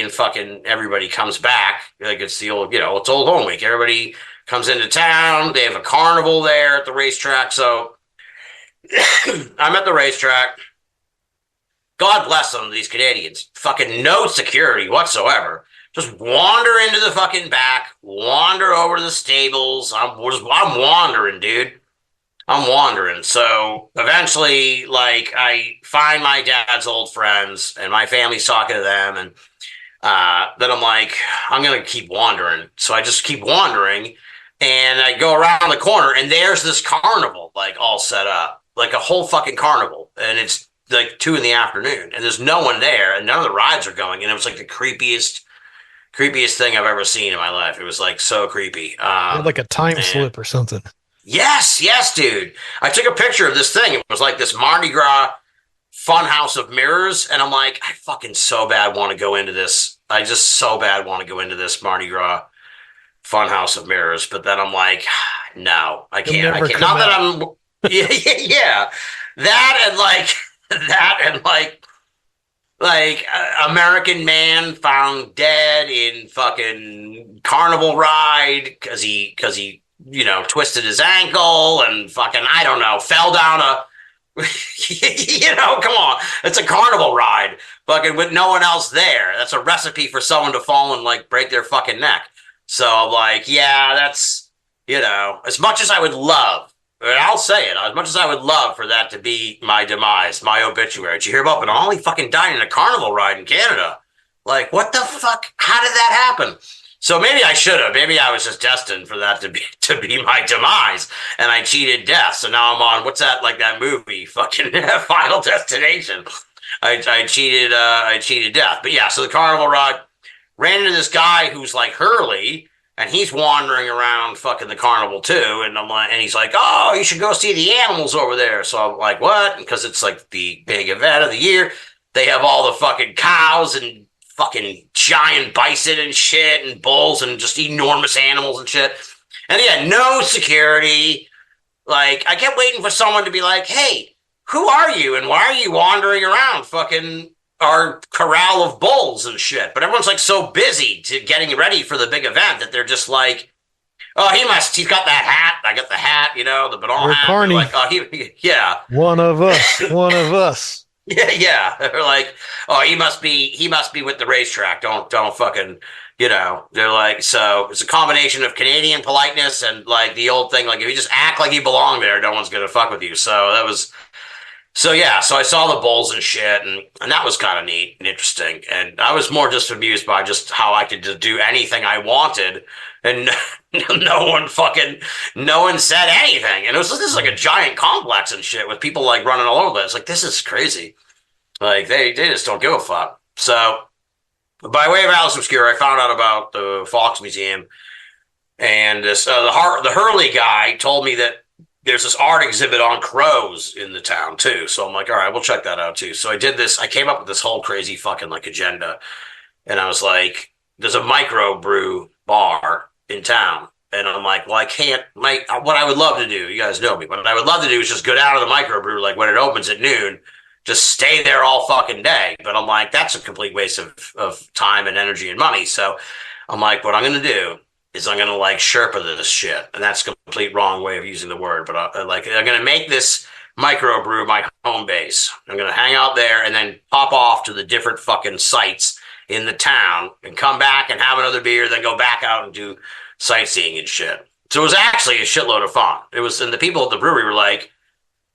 comes back. Like it's the old, it's Old Home Week. Everybody comes into town. They have a carnival there at the racetrack. So I'm at the racetrack. God bless them, these Canadians. Fucking no security whatsoever. Just wander into the fucking back, wander over to the stables. I'm wandering, dude. I'm wandering. So eventually, like, I find my dad's old friends, and my family's talking to them, and then I'm like, I'm going to keep wandering. So I just keep wandering, and I go around the corner, and there's this carnival, like, all set up. Like, a whole fucking carnival. And it's like 2 p.m, and there's no one there, and none of the rides are going, and it was like the creepiest thing I've ever seen in my life. It was like so creepy. Like a time slip or something. Yes, dude. I took a picture of this thing. It was like this Mardi Gras funhouse of mirrors, and I'm like, I fucking so bad want to go into this. I just so bad want to go into this Mardi Gras funhouse of mirrors, but then I'm like, no, I can't. Not that I'm. Yeah. That and like American man found dead in fucking carnival ride because he twisted his ankle and fucking, I don't know, fell down come on, it's a carnival ride fucking with no one else there. That's a recipe for someone to fall and like break their fucking neck. So I'm like, yeah, that's as much as I would love. I'll say it. As much as I would love for that to be my demise, my obituary. Did you hear about Binnall? He fucking died in a carnival ride in Canada. Like, what the fuck? How did that happen? So maybe I should have. Maybe I was just destined for that to be my demise, and I cheated death. So now I'm on, what's that, like that movie, fucking Final Destination. I cheated death. But yeah, so the carnival ride, ran into this guy who's like Hurley, and he's wandering around fucking the carnival too. And I'm like, and he's like, oh, you should go see the animals over there. So I'm like, what? Because it's like the big event of the year. They have all the fucking cows and fucking giant bison and shit and bulls and just enormous animals and shit. And yeah, no security. Like, I kept waiting for someone to be like, hey, who are you? And why are you wandering around fucking our corral of bulls and shit? But everyone's like so busy to getting ready for the big event that they're just like, oh, he's got that hat. I got the hat, the Binnall hat. Carney. Like, oh, yeah. One of us. Yeah. They're like, oh, he must be with the racetrack. Don't fucking, they're like, so it's a combination of Canadian politeness and like the old thing, like if you just act like you belong there, no one's going to fuck with you. So yeah, so I saw the bulls and shit, and that was kind of neat and interesting. And I was more just amused by just how I could just do anything I wanted, and no one said anything. And this is like a giant complex and shit with people like running all over this. Like, this is crazy. Like they just don't give a fuck. So by way of Atlas Obscura, I found out about the Fox Museum, and this the Hurley guy told me that there's this art exhibit on crows in the town too. So I'm like, all right, we'll check that out too. So I did this. I came up with this whole crazy fucking like agenda. And I was like, there's a microbrew bar in town. And I'm like, well, what I would love to do, you guys know me, what I would love to do is just go down to the microbrew, like when it opens at noon, just stay there all fucking day. But I'm like, that's a complete waste of time and energy and money. So I'm like, what I'm going to do is I'm gonna like Sherpa this shit, and that's a complete wrong way of using the word, but I'm gonna make this microbrew my home base. I'm gonna hang out there and then pop off to the different fucking sites in the town and come back and have another beer, then go back out and do sightseeing and shit. So it was actually a shitload of fun. It was, and the people at the brewery were like,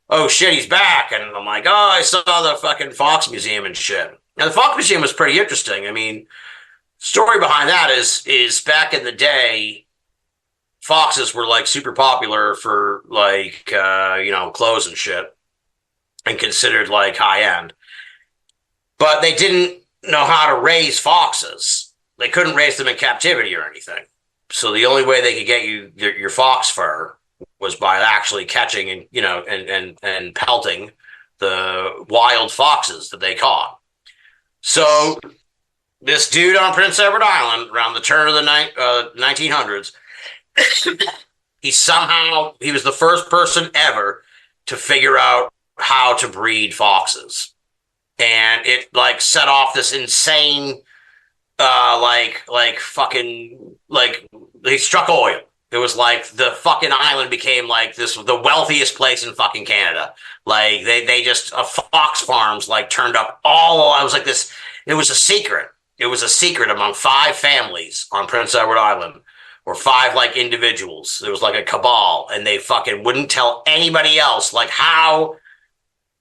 "Oh shit, he's back!" And I'm like, "Oh, I saw the fucking Fox Museum and shit." Now the Fox Museum was pretty interesting. I mean, story behind that is back in the day, foxes were like super popular for like clothes and shit, and considered like high end. But they didn't know how to raise foxes. They couldn't raise them in captivity or anything. So the only way they could get you your fox fur was by actually catching and pelting the wild foxes that they caught. So this dude on Prince Edward Island around the turn of the 1900s, he was the first person ever to figure out how to breed foxes, and it like set off this insane they struck oil. It was like the fucking island became like the wealthiest place in fucking Canada. Like they just fox farms like turned up all. I was like this. It was a secret. It was a secret among 5 families on Prince Edward Island, or 5 like individuals. It was like a cabal, and they fucking wouldn't tell anybody else like how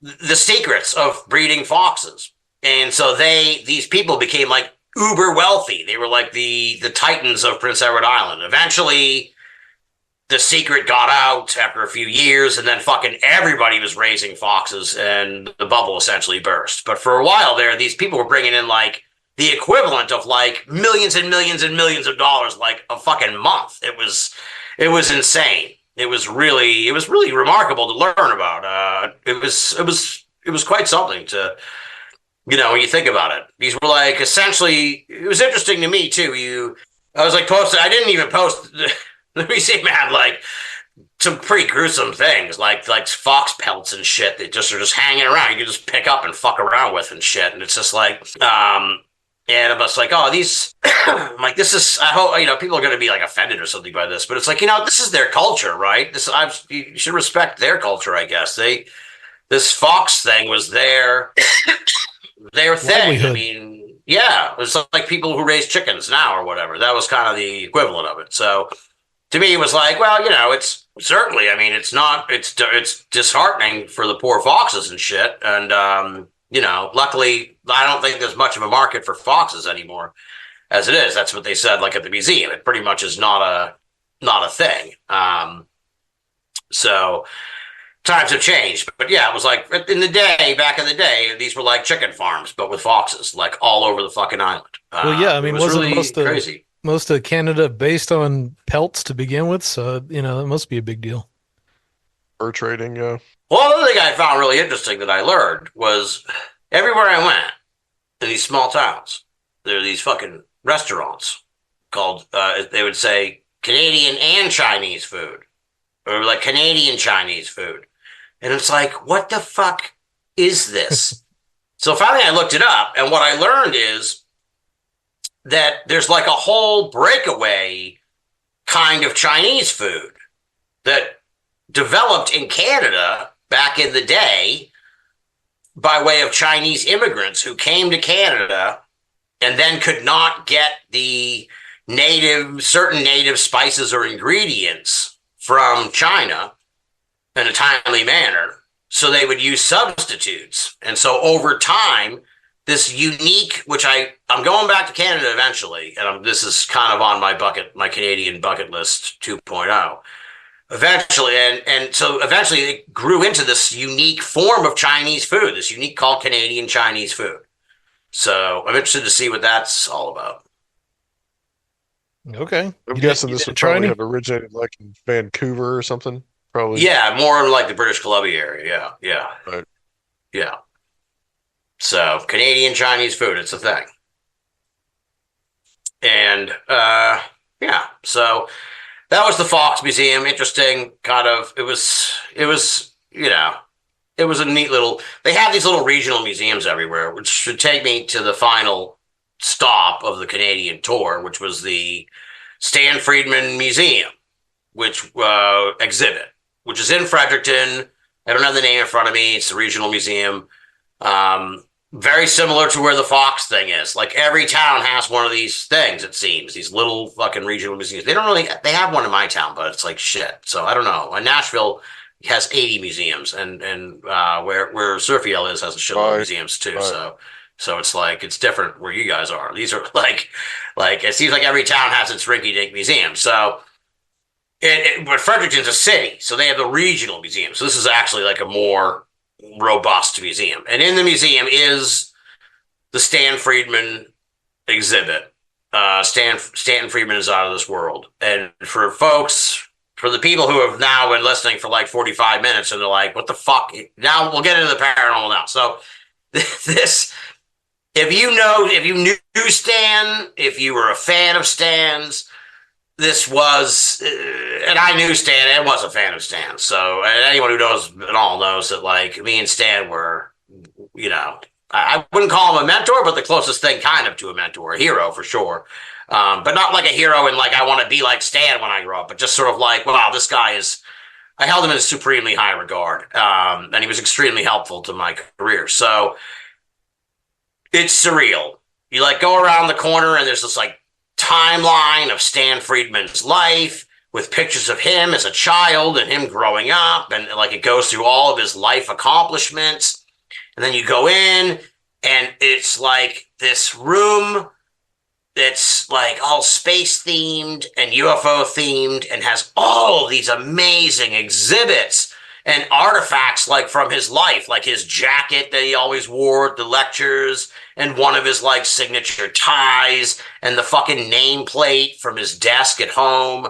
the secrets of breeding foxes. And so these people became like uber wealthy. They were like the titans of Prince Edward Island. Eventually, the secret got out after a few years, and then fucking everybody was raising foxes, and the bubble essentially burst. But for a while there, these people were bringing in like the equivalent of like millions and millions and millions of dollars like a fucking month. It was insane. It was really remarkable to learn about. It was quite something to, when you think about it. These were like essentially, it was interesting to me too. I was like posted. I didn't even post. The museum had like some pretty gruesome things, like fox pelts and shit that are just hanging around. You can just pick up and fuck around with and shit. And it's just like, and I'm just like, oh, these, I'm like, this is, I hope, people are going to be like offended or something by this, but it's like, this is their culture, right? You should respect their culture, I guess. This fox thing was their thing. Livelihood. I mean, yeah, it was like people who raise chickens now or whatever. That was kind of the equivalent of it. So to me, it was like, well, it's certainly, I mean, it's disheartening for the poor foxes and shit. And, luckily, I don't think there's much of a market for foxes anymore as it is. That's what they said, like at the museum. It pretty much is not a thing. So times have changed. But yeah, it was like back in the day, these were like chicken farms, but with foxes, like all over the fucking island. Well, yeah, I mean, wasn't really crazy. Most of Canada based on pelts to begin with? So, it must be a big deal. Fur trading, yeah. Well, another thing I found really interesting that I learned was everywhere I went in these small towns, there are these fucking restaurants called, they would say Canadian and Chinese food, or like Canadian Chinese food. And it's like, what the fuck is this? So finally I looked it up, and what I learned is that there's like a whole breakaway kind of Chinese food that developed in Canada back in the day by way of Chinese immigrants who came to Canada and then could not get the certain native spices or ingredients from China in a timely manner. So they would use substitutes. And so over time, this unique, which I'm going back to Canada eventually, and this is kind of on my Canadian bucket list 2.0. Eventually, and so eventually it grew into this unique form of Chinese food, this unique called Canadian Chinese food. So I'm interested to see what that's all about. Okay. I'm guessing this would probably have originated like in Vancouver or something. Probably. Yeah, more like the British Columbia area. Yeah. Right. Yeah. So Canadian Chinese food, it's a thing. And yeah, so that was the Fox Museum. Interesting, kind of. It was a neat little. They have these little regional museums everywhere, which should take me to the final stop of the Canadian tour, which was the Stan Friedman Museum, which exhibit, which is in Fredericton. I don't have the name in front of me. It's the regional museum. Very similar to where the Fox thing is. Like every town has one of these things, it seems. These little fucking regional museums. They have one in my town, but it's like shit. So I don't know. Nashville has 80 museums, and where Surfiel is has a shitload of museums too. Right. So it's like it's different where you guys are. These are like it seems like every town has its rinky-dink museum. So but Fredericton's a city, so they have the regional museum. So this is actually like a more robust museum. And in the museum is the Stan Friedman exhibit. Stanton Friedman is out of this world. And for the people who have now been listening for like 45 minutes and they're like, what the fuck? Now we'll get into the paranormal now. So this, if you knew Stan, if you were a fan of Stan's, this was, and I knew Stan and was a fan of Stan. So anyone who knows at all knows that like me and Stan were, I wouldn't call him a mentor, but the closest thing kind of to a mentor, a hero for sure. But not like a hero and like I want to be like Stan when I grow up, but just sort of like, wow, this guy is, I held him in supremely high regard. And he was extremely helpful to my career. So it's surreal. You like go around the corner and there's this like timeline of Stan Friedman's life with pictures of him as a child and him growing up, and like it goes through all of his life accomplishments. And then you go in and it's like this room that's like all space themed and UFO themed and has all of these amazing exhibits and artifacts like from his life, like his jacket that he always wore at the lectures and one of his like signature ties and the fucking nameplate from his desk at home.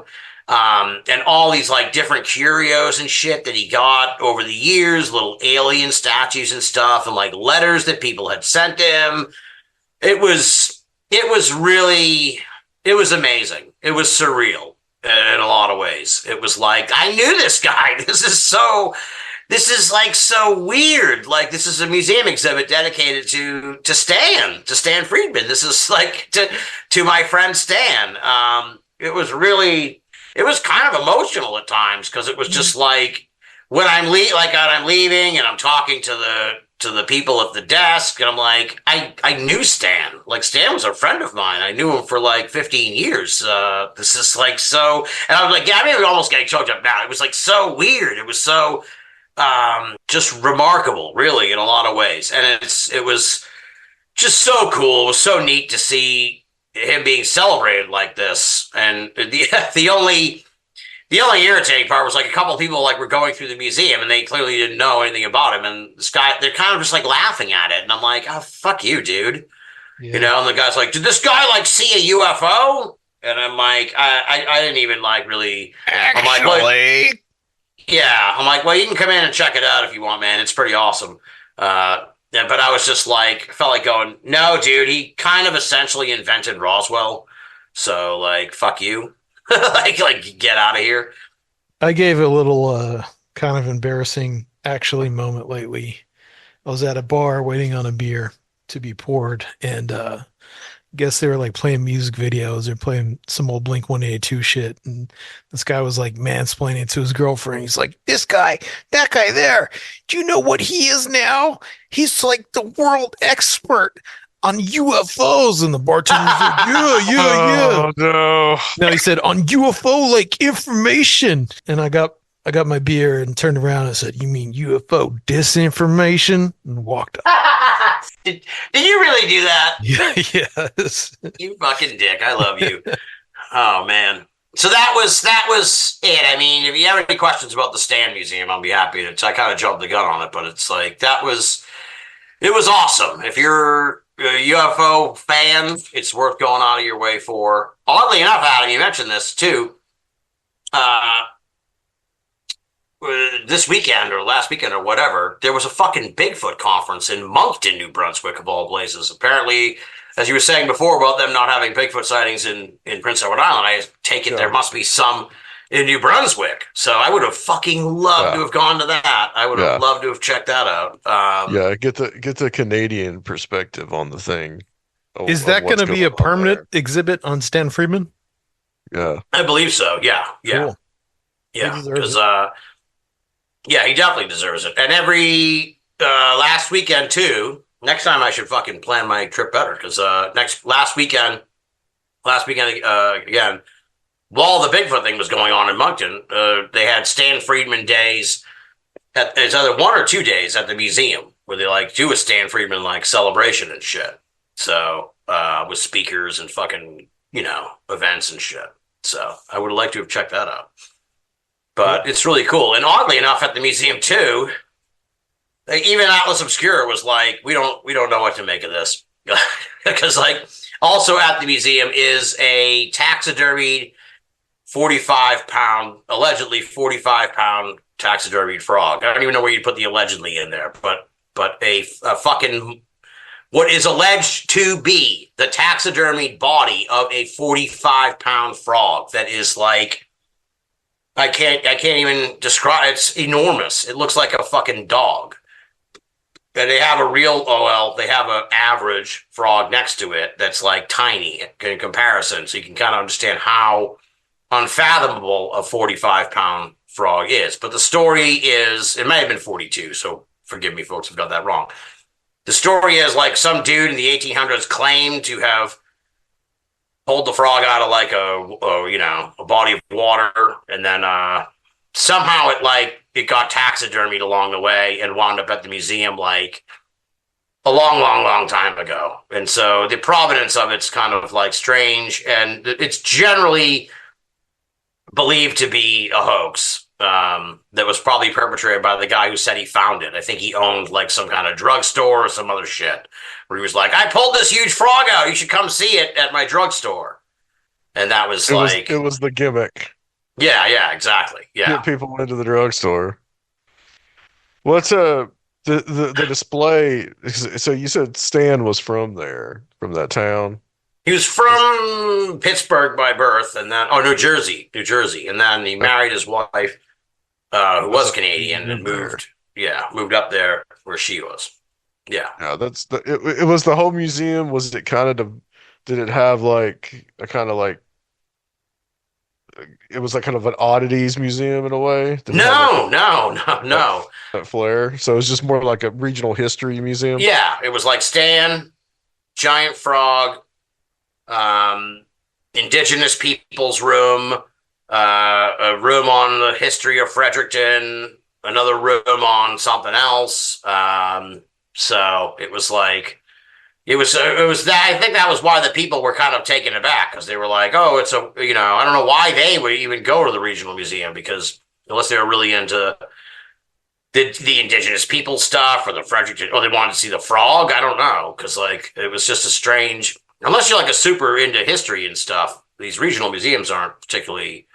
And all these like different curios and shit that he got over the years, little alien statues and stuff, and like letters that people had sent to him. It was amazing. It was surreal in a lot of ways. It was like, I knew this guy. This is like so weird. Like this is a museum exhibit dedicated to Stan Friedman. This is like to my friend Stan. It was kind of emotional at times because it was just like when I'm leaving and I'm talking to the people at the desk and I'm like, I knew Stan. Like Stan was a friend of mine. I knew him for like 15 years. This is like so, and I was like, yeah, I'm almost getting choked up now. It was like so weird. It was so just remarkable, really, in a lot of ways. And it was just so cool. It was so neat to see him being celebrated like this. And the only irritating part was like a couple of people like were going through the museum and they clearly didn't know anything about him. And this guy, they're kind of just like laughing at it. And I'm like, oh, fuck you, dude. Yeah. And the guy's like, did this guy like see a UFO? And I'm like, I didn't even like really. Actually. I'm like, well, yeah. I'm like, well, you can come in and check it out if you want, man. It's pretty awesome. Yeah, but I was just like, felt like going, no, dude, he kind of essentially invented Roswell. So like, fuck you. like get out of here. I gave a little kind of embarrassing actually moment lately. I was at a bar waiting on a beer to be poured, and guess they were like playing music videos. They're playing some old Blink-182 shit, and this guy was like mansplaining to his girlfriend. He's like, this guy, that guy there, do you know what he is now? He's like the world expert on UFOs. And the bartender's like, yeah. Oh no. Now he said, on UFO like information. And I got my beer and turned around and said, you mean UFO disinformation? And walked up. Did you really do that? Yeah, yes. You fucking dick. I love you. Oh man. So that was it. I mean, if you have any questions about the Stan Museum, I'll be happy to. I kind of jumped the gun on it, but it's like it was awesome. If you're a UFO fan, it's worth going out of your way for. Oddly enough, Adam, you mentioned this too. This weekend or last weekend or whatever, there was a fucking Bigfoot conference in Moncton, New Brunswick, of all places. Apparently, as you were saying before about them not having Bigfoot sightings in Prince Edward Island, I take it there must be some in New Brunswick. So I would have fucking loved to have gone to that. I would have loved to have checked that out. Get the Canadian perspective on the thing. Is that going to be a permanent exhibit on Stan Friedman? Yeah. I believe so. Yeah, yeah, Cool. He yeah. deserves Because it. yeah, he definitely deserves it. And every last weekend too. Next time I should fucking plan my trip better because next last weekend again, while the Bigfoot thing was going on in Moncton, they had Stan Friedman days. It's either 1 or 2 days at the museum where they like do a Stan Friedman like celebration and shit. So with speakers and fucking events and shit. So I would have liked to have checked that out. But it's really cool. And oddly enough, at the museum too, like, even Atlas Obscura was like, we don't know what to make of this because like also at the museum is a taxidermied 45 pound, allegedly 45 pound taxidermied frog. I don't even know where you'd put the allegedly in there, but a fucking what is alleged to be the taxidermied body of a 45 pound frog that is like I can't even describe. It's enormous. It looks like a fucking dog. And they have a real, oh well, they have an average frog next to it that's like tiny in comparison. So you can kind of understand how unfathomable a 45 pound frog is. But the story is, it may have been 42. So forgive me, folks, if I got that wrong. The story is like some dude in the 1800s claimed to have pulled the frog out of like a body of water, and then somehow it got taxidermied along the way and wound up at the museum like a long, long, long time ago. And so the provenance of it's kind of like strange, and it's generally believed to be a hoax that was probably perpetrated by the guy who said he found it. I think he owned like some kind of drugstore or some other shit where he was like, I pulled this huge frog out. You should come see it at my drugstore. And that was It was the gimmick. yeah, exactly. Yeah. Get people into the drugstore. What's the display? So you said Stan was from there, from that town. He was from Pittsburgh by birth, and then New Jersey, and then he married his wife, who was Canadian, and moved up there where she was. Yeah. Yeah, it was the whole museum. Was it kind of did it have like a kind of like it was like kind of an oddities museum in a way? Did it have No. that flair? So it was just more like a regional history museum. Yeah, it was like Stan, giant frog, indigenous people's room, a room on the history of Fredericton, another room on something else. So it was like it was that. I think that was why the people were kind of taken aback because they were like, oh, it's I don't know why they would even go to the regional museum because unless they were really into the indigenous people stuff or the Fredericton, or they wanted to see the frog. I don't know because like it was just a strange. Unless you're like a super into history and stuff, these regional museums aren't particularly,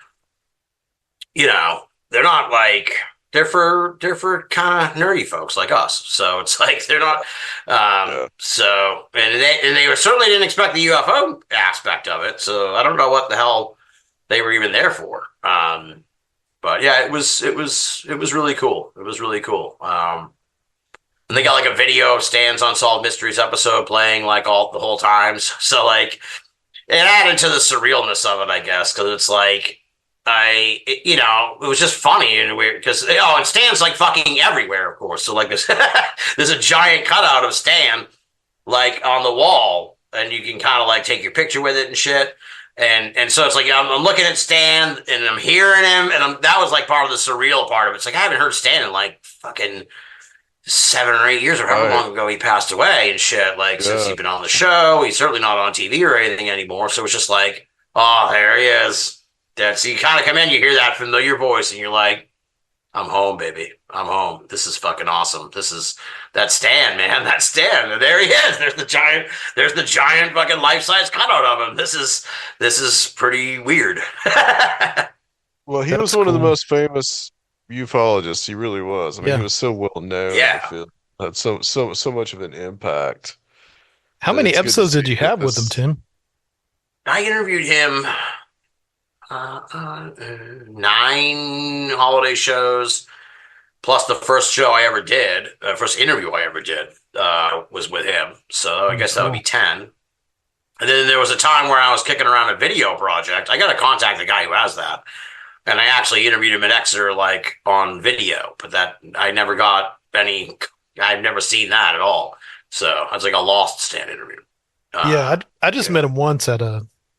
they're not like they're for kind of nerdy folks like us. So it's like they're not. So they certainly didn't expect the UFO aspect of it. So I don't know what the hell they were even there for. But yeah, it was really cool. It was really cool. And they got like a video of Stan's Unsolved Mysteries episode playing like all the whole times. So like it added to the surrealness of it, I guess, because it's like it was just funny and weird because and Stan's like fucking everywhere, of course. So like there's a giant cutout of Stan like on the wall, and you can kind of like take your picture with it and shit. And so it's like I'm looking at Stan and I'm hearing him, and that was like part of the surreal part of it. It's like I haven't heard Stan in like fucking 7 or 8 years or however long ago he passed away and shit. Like since he's been on the show, he's certainly not on TV or anything anymore. So it's just like, oh, there he is. So you kind of come in, you hear that familiar voice, and you're like, I'm home, baby. I'm home. This is fucking awesome. That Stan, man. That Stan. And there he is. There's the giant fucking life-size cutout of him. This is pretty weird. Well, he was one of the most famous ufologists. He really was. I mean, he was so well known. Yeah. I feel had so much of an impact. How many episodes did you have with him, Tim? I interviewed him 9 holiday shows, plus the first show I ever did, first interview I ever did was with him. So I guess that would be 10. And then there was a time where I was kicking around a video project. I got to contact the guy who has that. And I actually interviewed him at Exeter, like on video, but that I never got any, I've never seen that at all. So it's like a lost stand interview. Yeah, I just met him once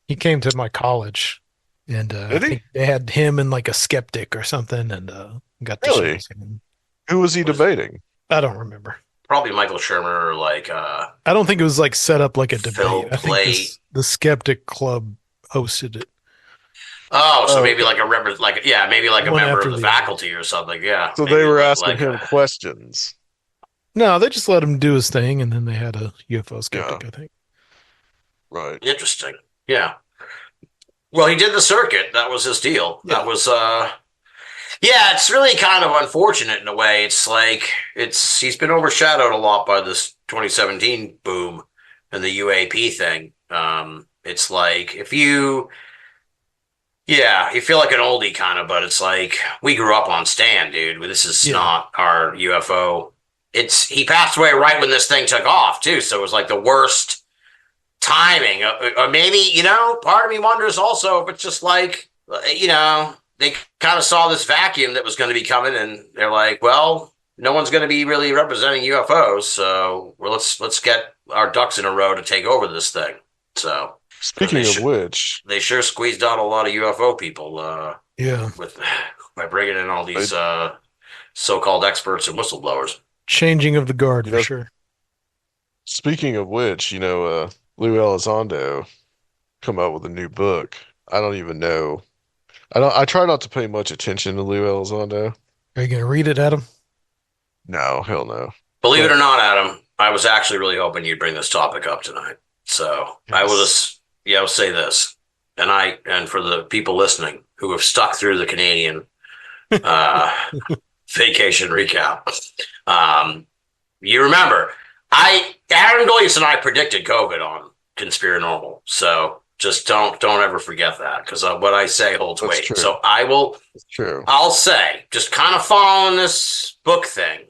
he came to my college, and I Did he? think they had him and like a skeptic or something, and got to Really? shake him. Who was he debating? I don't remember. Probably Michael Shermer or like I don't think it was like set up like a Phil debate. I think Plait. the Skeptic Club hosted it. Oh, so maybe okay. like a member, like yeah, maybe like a One member after of the the other. faculty or something. Yeah, So maybe they were asking like him questions. No, they just let him do his thing, and then they had a UFO skeptic, Yeah, I think. right. interesting. Yeah. Well, he did the circuit. That was his deal. Yeah. That was yeah, it's really kind of unfortunate in a way. It's like he's been overshadowed a lot by this 2017 boom and the UAP thing. It's like you feel like an oldie kind of, but it's like we grew up on Stan, dude. This is Yeah. not our UFO. He passed away right when this thing took off too, so it was like the worst timing. Or maybe, part of me wonders also if it's just like, they kind of saw this vacuum that was going to be coming, and they're like, well, no one's going to be really representing UFOs, so let's get our ducks in a row to take over this thing. So Speaking of which, they sure squeezed out a lot of UFO people Yeah. by bringing in all these so-called experts and whistleblowers. Changing of the guard for Yep. sure. speaking of which, Lou Elizondo come out with a new book. I don't even know. I try not to pay much attention to Lou Elizondo. Are you gonna read it, Adam? No, hell no. Believe it But or not, Adam, I was actually really hoping you'd bring this topic up tonight. So I will yes. I'll say this, and for the people listening who have stuck through the Canadian uh, vacation recap, you remember Aaron Gleason and I predicted COVID on Conspirinormal, so just don't ever forget that, because what I say holds That's weight. true. So It's true. I'll say, just kind of following this book thing,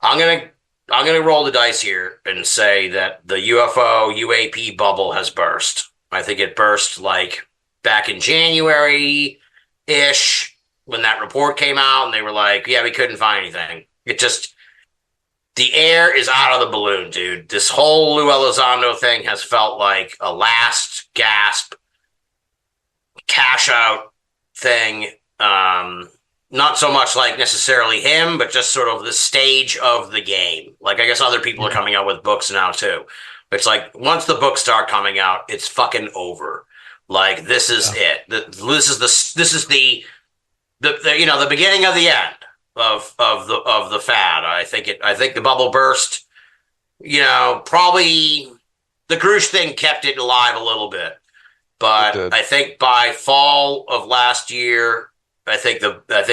I'm gonna roll the dice here and say that the UFO UAP bubble has burst. I think it burst like back in January ish when that report came out, and they were like, "Yeah, we couldn't find anything." The air is out of the balloon, dude. This whole Lou Elizondo thing has felt like a last gasp cash out thing. Not so much like necessarily him, but just sort of the stage of the game. Like, I guess other people are coming out with books now too. It's like once the books start coming out, it's fucking over. Like, this is it. This is the beginning of the end of the fad. I think the bubble burst. Probably the Grush thing kept it alive a little bit, but I think by fall of last year, I think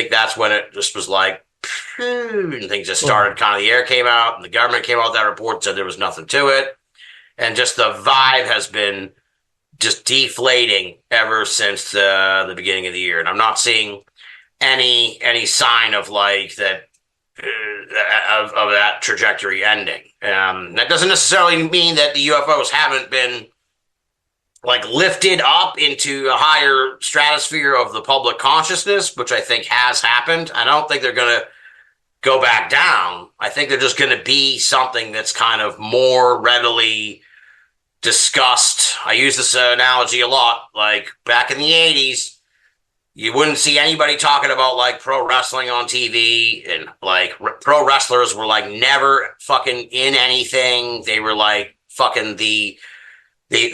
that's when it just was like, and things just started. Kind of the air came out, and the government came out with that report and said there was nothing to it, and just the vibe has been just deflating ever since the beginning of the year. And I'm not seeing any sign of like that of that trajectory ending. That doesn't necessarily mean that the UFOs haven't been like lifted up into a higher stratosphere of the public consciousness, which I think has happened. I don't think they're going to go back down. I think they're just going to be something that's kind of more readily discussed. I use this analogy a lot. Like back in the 80s, you wouldn't see anybody talking about like pro wrestling on TV, and like pro wrestlers were like never fucking in anything. They were like fucking they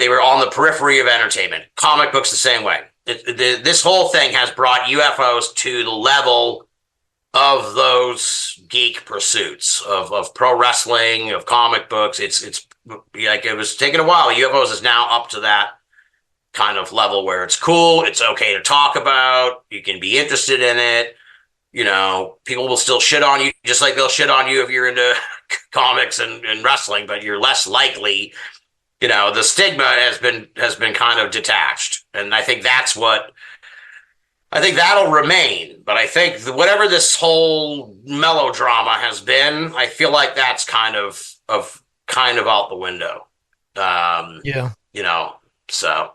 were on the periphery of entertainment. Comic books the same way. This whole thing has brought UFOs to the level of those geek pursuits of pro wrestling, of comic books. It's like it was taking a while. UFOs is now up to that kind of level where it's cool. It's okay to talk about. You can be interested in it. People will still shit on you, just like they'll shit on you if you're into comics and wrestling, but you're less likely. The stigma has been kind of detached, and I think that'll remain. But I think whatever this whole melodrama has been, I feel like that's kind of out the window. Yeah. You know, so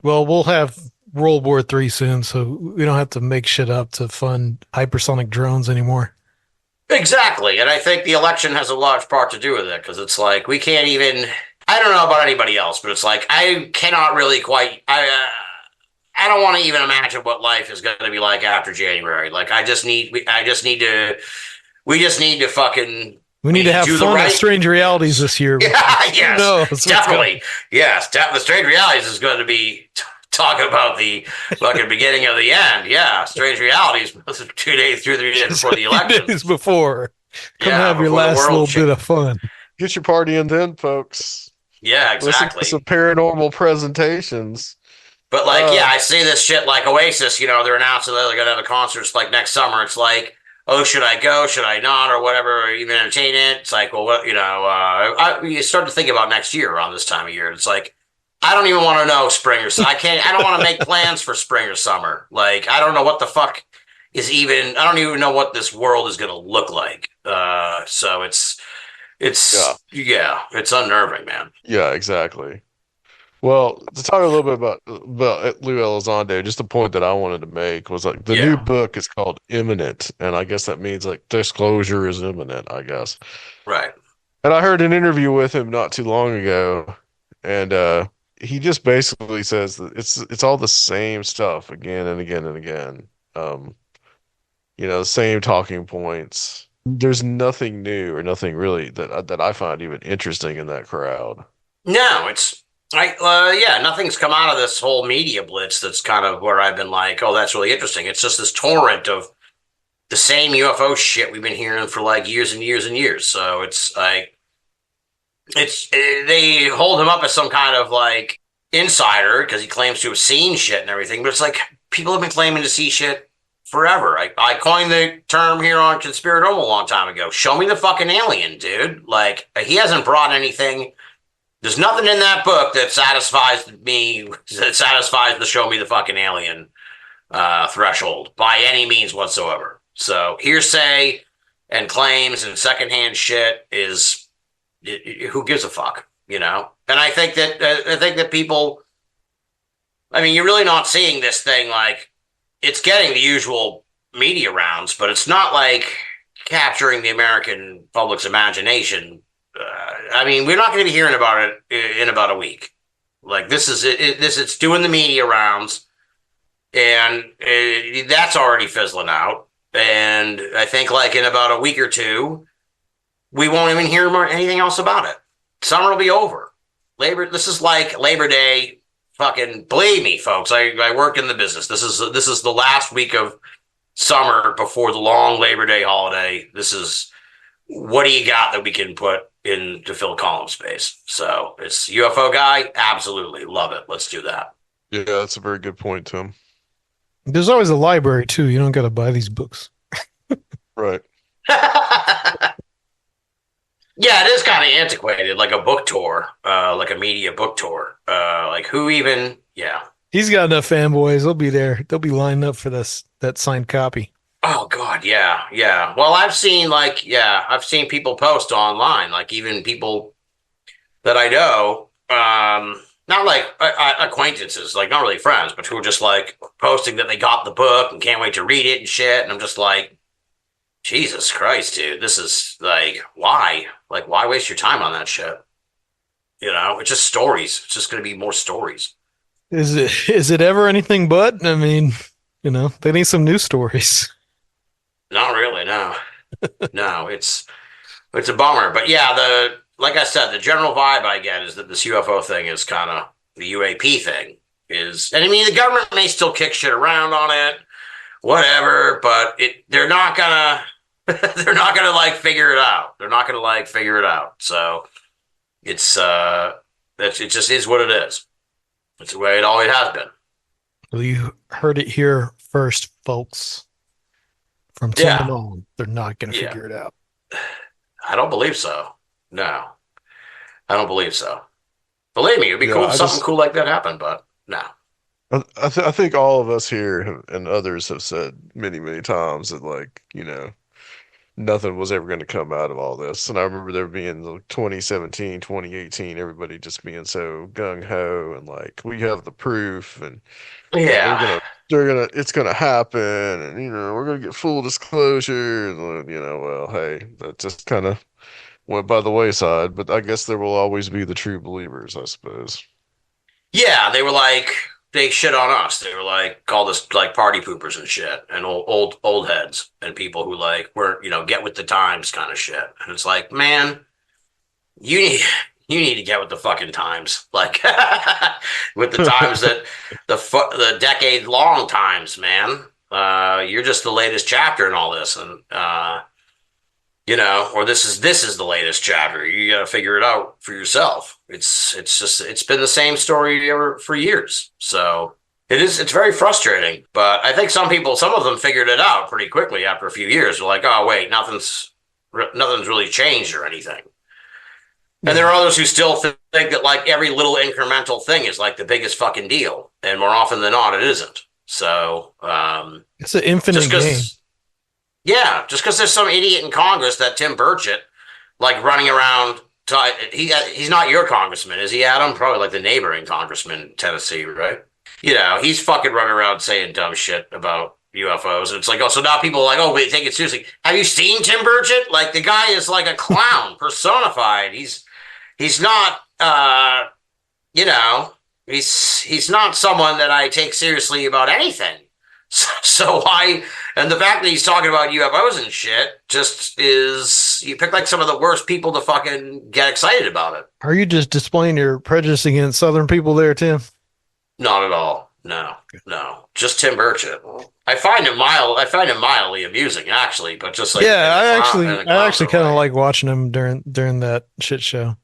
Well, we'll have World War III soon, so we don't have to make shit up to fund hypersonic drones anymore. exactly. And I think the election has a large part to do with it because it's like we can't even. I don't know about anybody else, but it's like I cannot really quite. I don't want to even imagine what life is going to be like after January. Like I just need. I just need to. We just need to fucking. We We need to need to have do the fun at right. Strange Realities Yes. this year. Yeah. Who Yes. knows what's Definitely. Yes. The Strange Realities is going to be talking about the fucking beginning of the end. Yeah. Strange Realities. 2 days through the going before the election. days before. Come Yeah. have your Before the last world little change. bit of fun. Get your party in then, folks. Yeah. Listen to some Exactly. paranormal presentations. But like, yeah, Uh, I see this shit like Oasis. They're announcing that they're gonna have a concert like next summer. It's like, oh, should I go? Should I not? Or whatever. Or even entertain it? It's like, well, what you start to think about next year around this time of year. It's like, I don't even want to know spring or summer. I can't. I don't want to make plans for spring or summer. Like, I don't know what the fuck is even. I don't even know what this world is gonna look like. So yeah, yeah, it's unnerving, man. yeah, exactly. Well, to talk a little bit about Lou Elizondo, just the point that I wanted to make was like the new Yeah, book is called Imminent, and I guess that means like disclosure is imminent, I guess. right. And I heard an interview with him not too long ago, and he just basically says that it's all the same stuff again and again and again. Um, the same talking points. There's nothing new or nothing really that I find even interesting in that crowd. No, yeah, nothing's come out of this whole media blitz that's kind of where I've been like, oh, that's really interesting. It's just this torrent of the same UFO shit we've been hearing for like years and years and years. So it's like, they hold him up as some kind of like insider because he claims to have seen shit and everything, but it's like people have been claiming to see shit forever. I coined the term here on Conspirinormal a long time ago. Show me the fucking alien, dude. Like, he hasn't brought anything. There's nothing in that book that satisfies me, that satisfies the show me the fucking alien threshold by any means whatsoever. So hearsay and claims and secondhand shit is who gives a fuck, you know? And I think that people, I mean, you're really not seeing this thing like it's getting the usual media rounds, but it's not like capturing the American public's imagination. I mean, we're not going to be hearing about it in about a week. Like this is it's doing the media rounds, and that's already fizzling out. And I think like in about a week or two, we won't even hear anything else about it. Summer will be over. This is like Labor Day. Fucking believe me, folks. I work in the business. This is the last week of summer before the long Labor Day holiday. This is what do you got that we can put in to fill column space? So it's UFO guy. Absolutely love it. Let's do that. Yeah, that's a very good point, Tim. There's always a library too. You don't got to buy these books. Right. Yeah, it is kind of antiquated, like a book tour, like a media book tour. Like who even? Yeah. He's got enough fanboys. They'll be there. They'll be lined up for that signed copy. Oh God, yeah, yeah. Well, I've seen people post online, like even people that I know, not like acquaintances, like not really friends, but who are just like posting that they got the book and can't wait to read it and shit. And I'm just like, Jesus Christ, dude, this is like, why? Like, why waste your time on that shit? It's just stories. It's just going to be more stories. Is it ever anything but? I mean, they need some news stories. Not really, no, no. It's a bummer, but yeah, like I said, the general vibe I get is that this UFO thing is kind of the UAP thing is, and I mean, the government may still kick shit around on it, whatever, but they're not gonna, they're not gonna like figure it out. They're not gonna like figure it out. So it's it just is what it is. It's the way it always has been. Well, you heard it here first, folks. From Tim Yeah, and on, they're not going to yeah. figure it out. I don't believe so. No, I don't believe so. Believe me, it'd be Yeah, cool if something cool like that happened, but no. I think all of us here and others have said many, many times that, like, nothing was ever going to come out of all this. And I remember there being like 2017, 2018, everybody just being so gung ho and like, we have the proof and Yeah. it's gonna happen, and we're gonna get full disclosure. And, well, hey, that just kind of went by the wayside. But I guess there will always be the true believers, I suppose. Yeah, they were like they shit on us. They were like called us like party poopers and shit, and old heads and people who like were get with the times kind of shit. And it's like, man, you need you need to get with the fucking times, like with the times that the decade long times, man. You're just the latest chapter in all this, and or this is the latest chapter. You got to figure it out for yourself. It's been the same story for years. So it's very frustrating. But I think some of them figured it out pretty quickly after a few years. They're like, oh wait, nothing's really changed or anything. And there are others who still think that like every little incremental thing is like the biggest fucking deal, and more often than not, it isn't. So it's an infinite game. Yeah, just because there's some idiot in Congress, that Tim Burchett, like running around. He's not your congressman, is he, Adam? Probably like the neighboring congressman in Tennessee, right? He's fucking running around saying dumb shit about UFOs. And it's like, oh, so now people are like, oh, wait, take it seriously. Have you seen Tim Burchett? Like, the guy is like a clown personified. He's not, he's not someone that I take seriously about anything. So why? And the fact that he's talking about UFOs and shit just is, you pick like some of the worst people to fucking get excited about it. Are you just displaying your prejudice against Southern people there, Tim? Not at all. No. Just Tim Burchett. I find him mildly amusing, actually, but just like, yeah, I actually kind of like watching him during that shit show.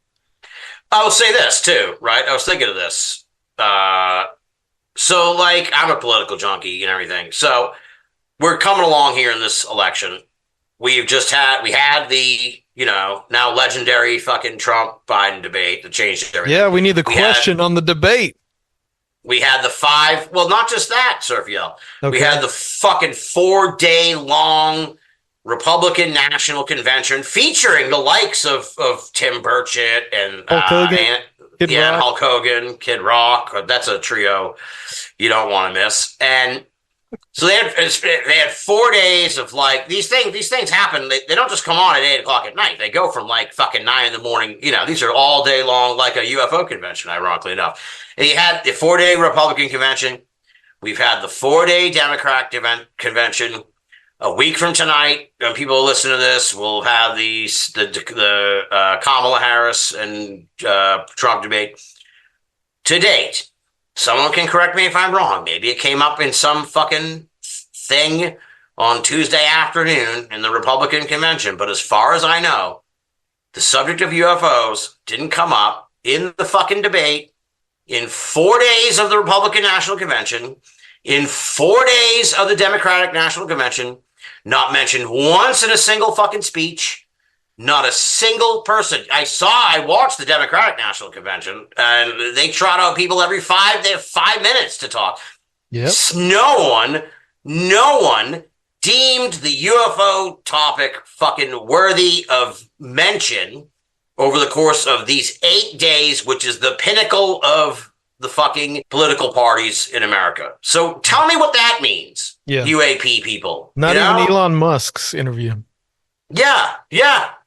I will say this too, right? I was thinking of this. So like, I'm a political junkie and everything. So we're coming along here in this election. We had the, now legendary fucking Trump Biden debate that changed everything. Yeah, we need the question on the debate. We had not just that, Surf Yell. Okay. We had the fucking 4-day long Republican National Convention featuring the likes of Tim Burchett and Hulk Hogan, Kid Rock. That's a trio you don't want to miss. And so they had 4 days of like these things happen. They don't just come on at 8:00 at night. They go from like fucking 9 a.m. These are all day long, like a UFO convention, ironically enough. And you had the 4-day Republican convention. We've had the 4-day Democrat convention. A week from tonight, when people listen to this, we'll have the Kamala Harris and Trump debate. To date, someone can correct me if I'm wrong. Maybe it came up in some fucking thing on Tuesday afternoon in the Republican convention. But as far as I know, the subject of UFOs didn't come up in the fucking debate in 4 days of the Republican National Convention, in 4 days of the Democratic National Convention. Not mentioned once in a single fucking speech. Not a single person. I watched the Democratic National Convention, and they trot out people they have 5 minutes to talk. Yep. No one deemed the UFO topic fucking worthy of mention over the course of these 8 days, which is the pinnacle of the fucking political parties in America. So tell me what that means. Yeah. UAP people. Not even Elon Musk's interview. Yeah,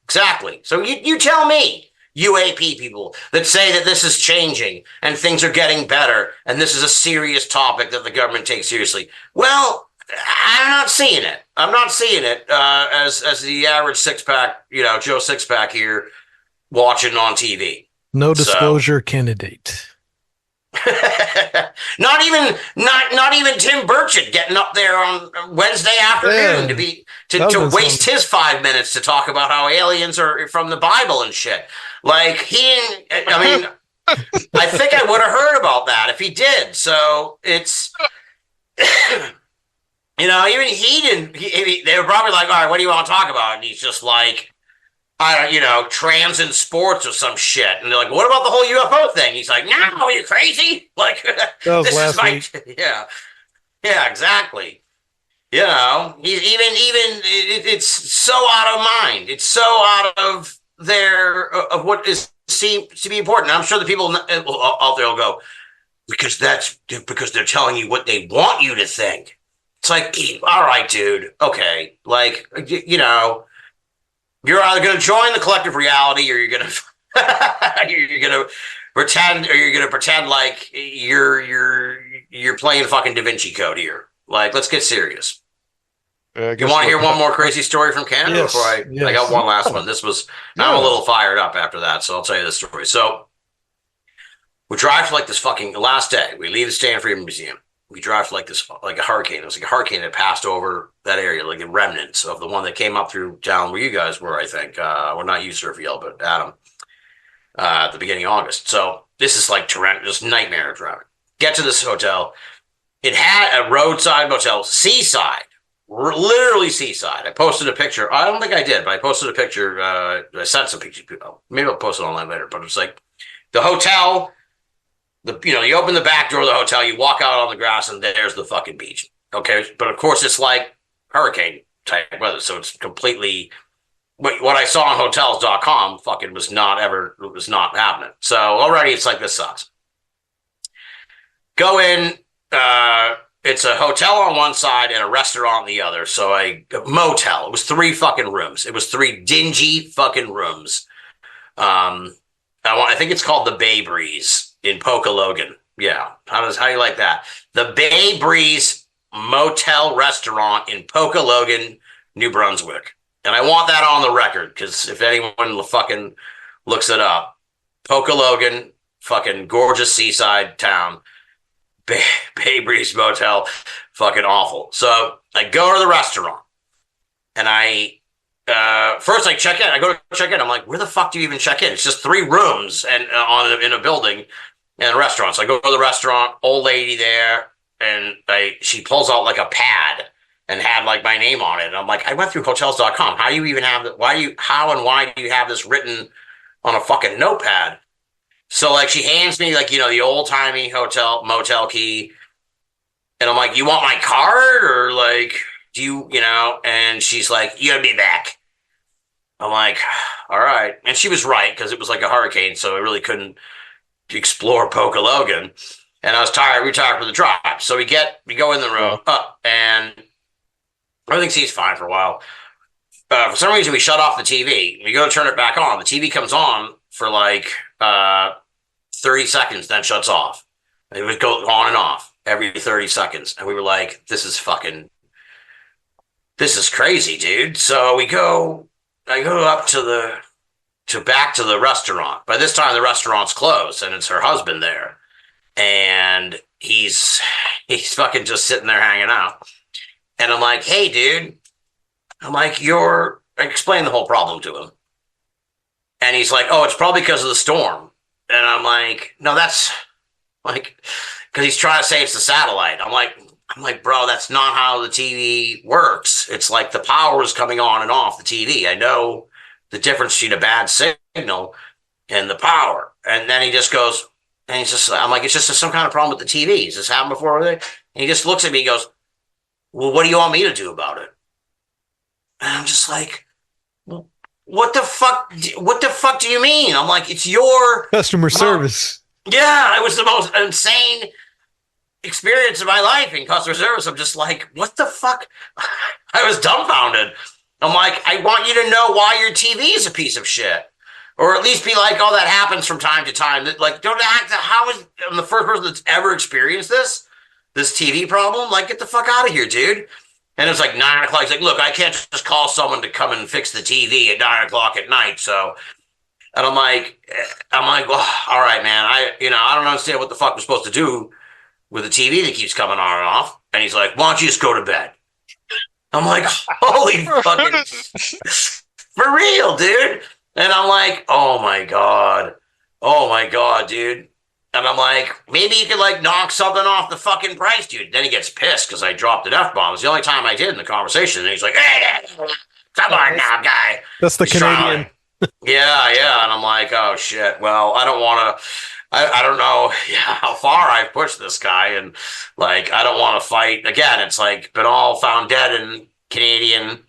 exactly. So you tell me, UAP people that say that this is changing and things are getting better and this is a serious topic that the government takes seriously. Well, I'm not seeing it. I'm not seeing it as the average six-pack, Joe Six-pack here watching on TV. No disclosure candidate. Not even Tim Burchett getting up there on Wednesday afternoon to waste his 5 minutes to talk about how aliens are from the Bible and shit. Like I think I would have heard about that if he did. So it's even he didn't. They were probably like, all right, what do you want to talk about? And he's just like, trans in sports or some shit. And they're like, what about the whole UFO thing? He's like, no, are you crazy? Like, that was last week. Yeah, exactly. You know, he's it's so out of mind. It's so out of of what is seems to be important. I'm sure the people out there will go, because they're telling you what they want you to think. It's like, all right, dude. Okay. Like, you know, you're either going to join the collective reality or you're going to, you're going to pretend, or you're going to pretend like you're playing fucking Da Vinci Code here. Like, let's get serious. You want to hear one more crazy story from Canada? Yes, Before I got one last one. I'm a little fired up after that, so I'll tell you this story. So we drive to like this fucking last day. We leave the Stand Freedom Museum. We drive to like this, like a hurricane. It was like a hurricane that passed over that area, like the remnants of the one that came up through down where you guys were, I think. Well, not you, Surfield, but Adam, at the beginning of August. So this is like just nightmare driving. Get to this hotel. It had a roadside motel, seaside. Literally seaside. I posted a picture. I don't think I did, but I posted a picture. I sent some pictures. Maybe I'll post it online later. But it's like the hotel. You open the back door of the hotel, you walk out on the grass, and there's the fucking beach. Okay, but of course it's like hurricane type weather, so it's completely. What I saw on Hotels.com fucking was not happening. So already it's like, this sucks. Go in. It's a hotel on one side and a restaurant on the other. So a motel. It was 3 fucking rooms. It was 3 dingy fucking rooms. I think it's called the Bay Breeze in Pokalogan. Yeah. How do you like that? The Bay Breeze Motel Restaurant in Pokalogan, New Brunswick. And I want that on the record, because if anyone fucking looks it up, Pokalogan, fucking gorgeous seaside town. Bay Breeze Motel, fucking awful. So I go to the restaurant, and first I check in. I go to check in. I'm like, where the fuck do you even check in? It's just 3 rooms and in a building and a restaurant. So I go to the restaurant, old lady there, and she pulls out like a pad and had like my name on it. And I'm like, I went through Hotels.com. How do you even have that? How and why do you have this written on a fucking notepad? So like she hands me like, the old timey motel key. And I'm like, you want my card, or like, do you, and she's like, you gotta be back. I'm like, all right. And she was right, because it was like a hurricane. So I really couldn't explore Pokalogan, and I was tired. We were tired for the drive. So we go in the room and everything seems fine for a while. For some reason, we shut off the TV. We go to turn it back on. The TV comes on for like 30 seconds, then shuts off. And it would go on and off every 30 seconds. And we were like, this is crazy, dude. So I go up back to the restaurant. By this time, the restaurant's closed, and it's her husband there. And he's fucking just sitting there hanging out. And I'm like, hey, dude. I'm like, I explained the whole problem to him. And he's like, oh, it's probably because of the storm. And I'm like, no, that's like, because he's trying to say it's the satellite. I'm like, bro, that's not how the TV works. It's like the power is coming on and off the TV. I know the difference between a bad signal and the power. And then he just goes, and I'm like, it's just some kind of problem with the TV. Has this happened before? And he just looks at me and goes, well, what do you want me to do about it? And I'm just like, what the fuck do you mean? I'm like, it's your customer service. Yeah, it was the most insane experience of my life in customer service. I'm just like, what the fuck? I was dumbfounded. I'm like, I want you to know why your TV is a piece of shit. Or at least be like, oh, that happens from time to time. Like, don't act, I'm the first person that's ever experienced this TV problem. Like, get the fuck out of here, dude. And it's like 9 o'clock. He's like, look, I can't just call someone to come and fix the TV at 9 o'clock at night. So, and I'm like, well, all right, man. I don't understand what the fuck we're supposed to do with the TV that keeps coming on and off. And he's like, why don't you just go to bed? I'm like, holy fucking, for real, dude. And I'm like, oh my God, dude. And I'm like, maybe you could like knock something off the fucking price, dude. Then he gets pissed because I dropped an F-bomb. It's the only time I did in the conversation. And he's like, hey, come on now, guy. That's the Canadian. Yeah. And I'm like, oh shit. Well, I don't want I don't know how far I've pushed this guy, and like I don't want to fight again. It's like Binnall found dead in Canadian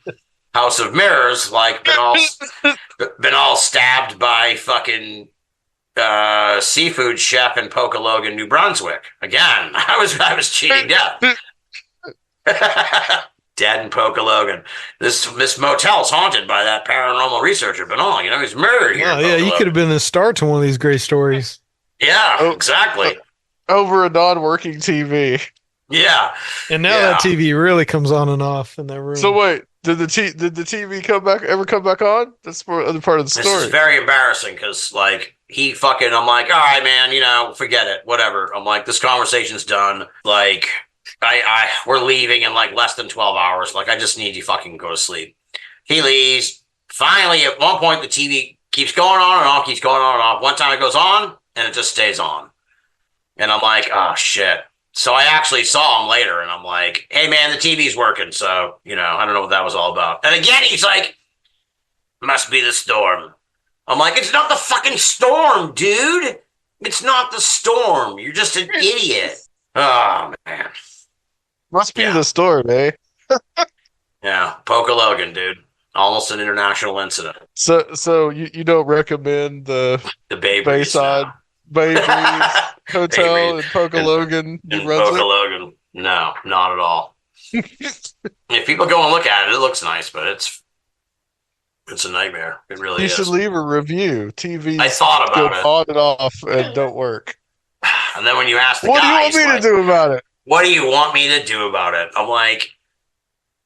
House of Mirrors, like Binnall stabbed by fucking seafood chef in Pokalogan, New Brunswick. Again, I was cheating death. Dead in Pokalogan. This motel's haunted by that paranormal researcher Binnall. You know, he's murdered here. Oh yeah, you could have been the star to one of these great stories. Yeah, exactly. Over a non-working TV. Yeah. And now that TV really comes on and off in that room. So wait, did the TV ever come back on? That's for other part of the story. This is very embarrassing because like I'm like, all right, man, you know, forget it, whatever. I'm like, this conversation's done. Like, we're leaving in like less than 12 hours. Like, I just need you fucking go to sleep. He leaves. Finally, at one point, the TV keeps going on and off, keeps going on and off. One time it goes on and it just stays on. And I'm like, oh shit. So I actually saw him later and I'm like, hey man, the TV's working. So, you know, I don't know what that was all about. And again, he's like, must be the storm. I'm like, it's not the fucking storm, dude. It's not the storm. You're just an idiot. Oh, man. Must be the storm, eh? Yeah, Pokalogan, dude. Almost an international incident. So you don't recommend the Bayside Bay Breeze Hotel in Pokalogan, New Brunswick? Pokalogan. No, not at all. If people go and look at it, it looks nice, but it's a nightmare. It really is. You should leave a review. TVs I thought about it. On and off and don't work. And then when you ask the what guy, do you want me to do about it? What do you want me to do about it? I'm like,